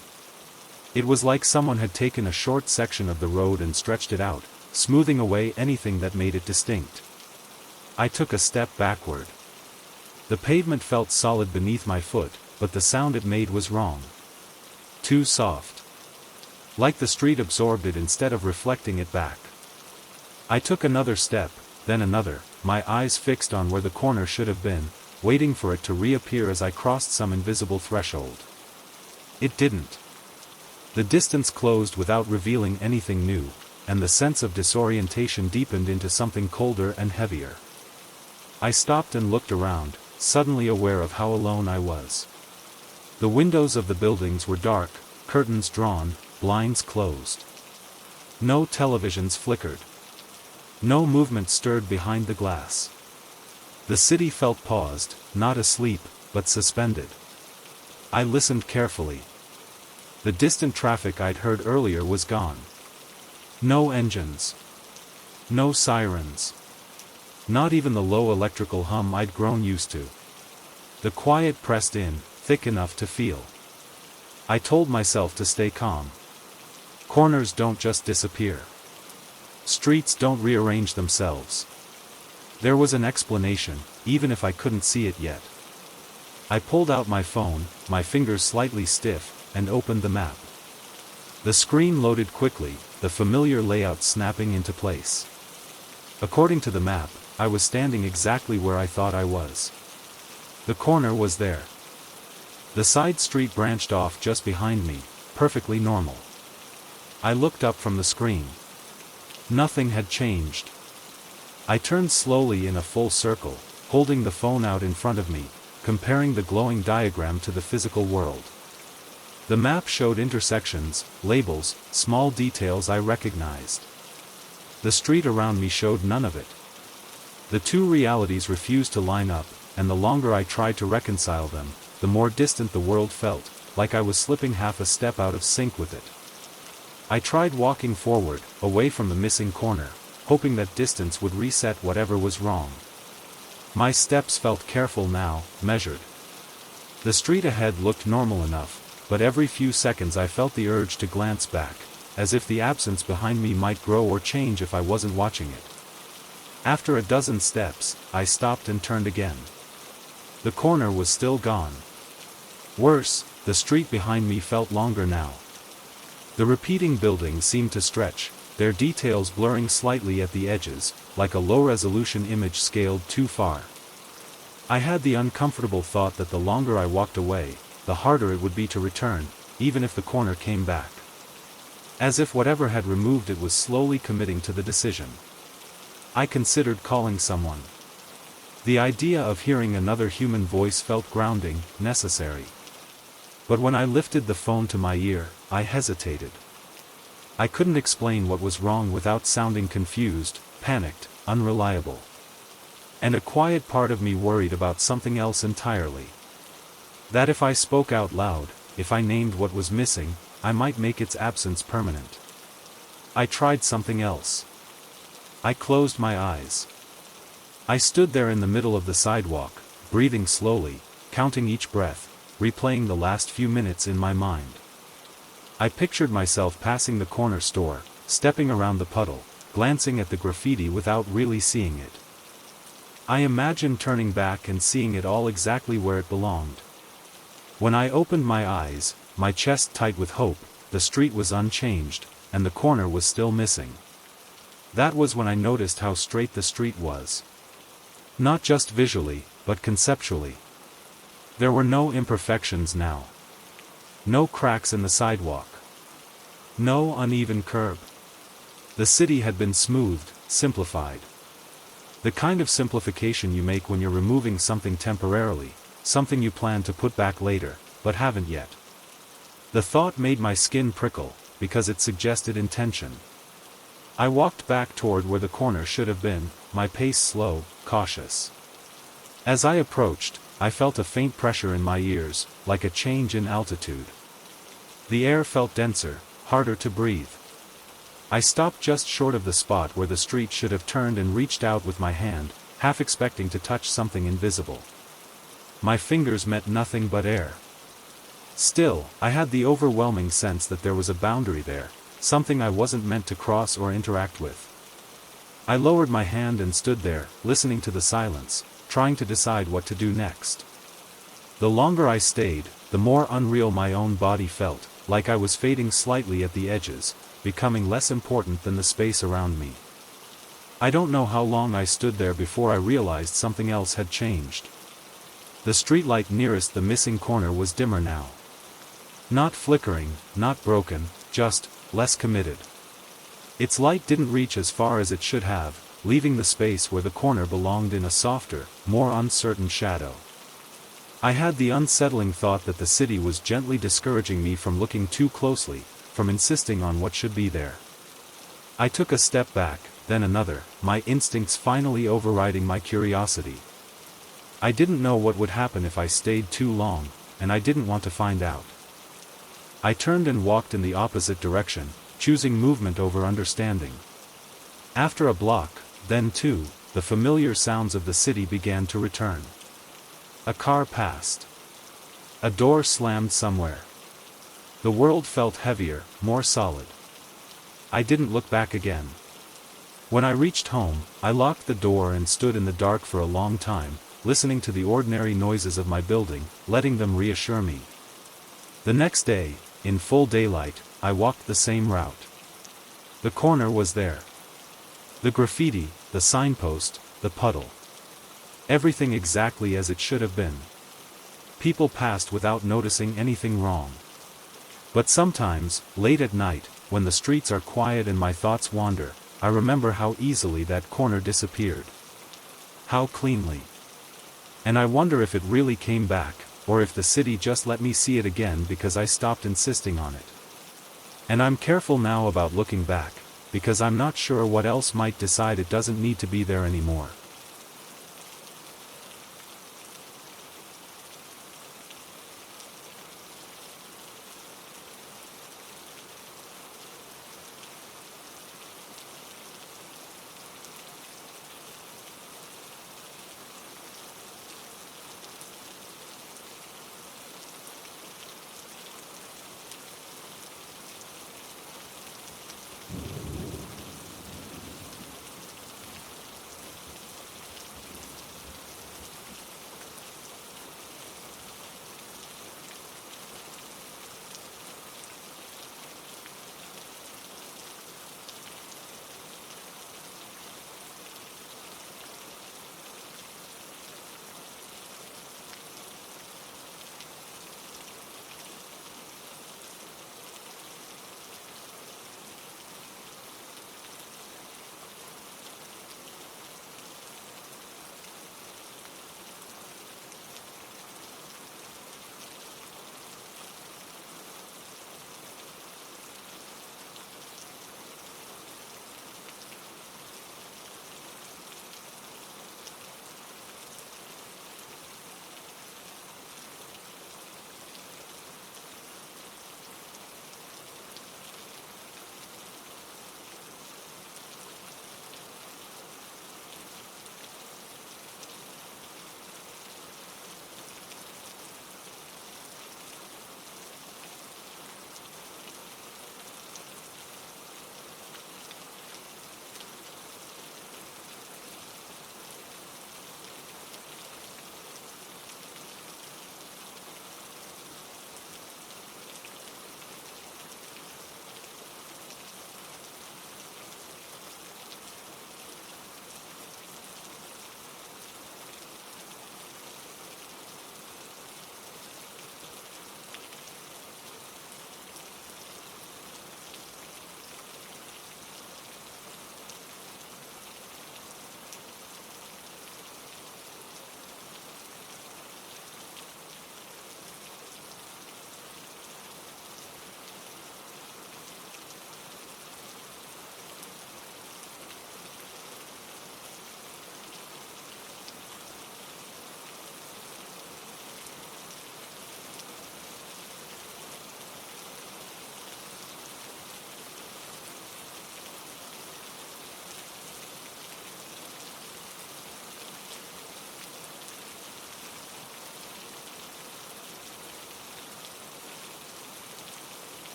It was like someone had taken a short section of the road and stretched it out, smoothing away anything that made it distinct. I took a step backward. The pavement felt solid beneath my foot, but the sound it made was wrong. Too soft. Like the street absorbed it instead of reflecting it back. I took another step, then another, my eyes fixed on where the corner should have been, waiting for it to reappear as I crossed some invisible threshold. It didn't. The distance closed without revealing anything new, and the sense of disorientation deepened into something colder and heavier. I stopped and looked around, suddenly aware of how alone I was. The windows of the buildings were dark, curtains drawn, blinds closed. No televisions flickered. No movement stirred behind the glass. The city felt paused, not asleep, but suspended. I listened carefully. The distant traffic I'd heard earlier was gone. No engines. No sirens. Not even the low electrical hum I'd grown used to. The quiet pressed in, thick enough to feel. I told myself to stay calm. Corners don't just disappear. Streets don't rearrange themselves. There was an explanation, even if I couldn't see it yet. I pulled out my phone, my fingers slightly stiff, and opened the map. The screen loaded quickly, the familiar layout snapping into place. According to the map, I was standing exactly where I thought I was. The corner was there. The side street branched off just behind me, perfectly normal. I looked up from the screen. Nothing had changed. I turned slowly in a full circle, holding the phone out in front of me, comparing the glowing diagram to the physical world. The map showed intersections, labels, small details I recognized. The street around me showed none of it. The two realities refused to line up, and the longer I tried to reconcile them, the more distant the world felt, like I was slipping half a step out of sync with it. I tried walking forward, away from the missing corner, hoping that distance would reset whatever was wrong. My steps felt careful now, measured. The street ahead looked normal enough, but every few seconds I felt the urge to glance back, as if the absence behind me might grow or change if I wasn't watching it. After a dozen steps, I stopped and turned again. The corner was still gone. Worse, the street behind me felt longer now. The repeating buildings seemed to stretch, their details blurring slightly at the edges, like a low-resolution image scaled too far. I had the uncomfortable thought that the longer I walked away, the harder it would be to return, even if the corner came back. As if whatever had removed it was slowly committing to the decision. I considered calling someone. The idea of hearing another human voice felt grounding, necessary. But when I lifted the phone to my ear, I hesitated. I couldn't explain what was wrong without sounding confused, panicked, unreliable. And a quiet part of me worried about something else entirely. That if I spoke out loud, if I named what was missing, I might make its absence permanent. I tried something else. I closed my eyes. I stood there in the middle of the sidewalk, breathing slowly, counting each breath, replaying the last few minutes in my mind. I pictured myself passing the corner store, stepping around the puddle, glancing at the graffiti without really seeing it. I imagined turning back and seeing it all exactly where it belonged. When I opened my eyes, my chest tight with hope, the street was unchanged, and the corner was still missing. That was when I noticed how straight the street was. Not just visually, but conceptually. There were no imperfections now. No cracks in the sidewalk. No uneven curb. The city had been smoothed, simplified. The kind of simplification you make when you're removing something temporarily, something you plan to put back later, but haven't yet. The thought made my skin prickle, because it suggested intention. I walked back toward where the corner should have been, my pace slow, cautious. As I approached, I felt a faint pressure in my ears, like a change in altitude. The air felt denser, harder to breathe. I stopped just short of the spot where the street should have turned and reached out with my hand, half expecting to touch something invisible. My fingers met nothing but air. Still, I had the overwhelming sense that there was a boundary there, something I wasn't meant to cross or interact with. I lowered my hand and stood there, listening to the silence, trying to decide what to do next. The longer I stayed, the more unreal my own body felt, like I was fading slightly at the edges, becoming less important than the space around me. I don't know how long I stood there before I realized something else had changed. The streetlight nearest the missing corner was dimmer now. Not flickering, not broken, just less committed. Its light didn't reach as far as it should have, leaving the space where the corner belonged in a softer, more uncertain shadow. I had the unsettling thought that the city was gently discouraging me from looking too closely, from insisting on what should be there. I took a step back, then another, my instincts finally overriding my curiosity. I didn't know what would happen if I stayed too long, and I didn't want to find out. I turned and walked in the opposite direction, choosing movement over understanding. After a block, then two, the familiar sounds of the city began to return. A car passed. A door slammed somewhere. The world felt heavier, more solid. I didn't look back again. When I reached home, I locked the door and stood in the dark for a long time, listening to the ordinary noises of my building, letting them reassure me. The next day, in full daylight, I walked the same route. The corner was there. The graffiti, the signpost, the puddle. Everything exactly as it should have been. People passed without noticing anything wrong. But sometimes, late at night, when the streets are quiet and my thoughts wander, I remember how easily that corner disappeared. How cleanly. And I wonder if it really came back, or if the city just let me see it again because I stopped insisting on it. And I'm careful now about looking back, because I'm not sure what else might decide it doesn't need to be there anymore.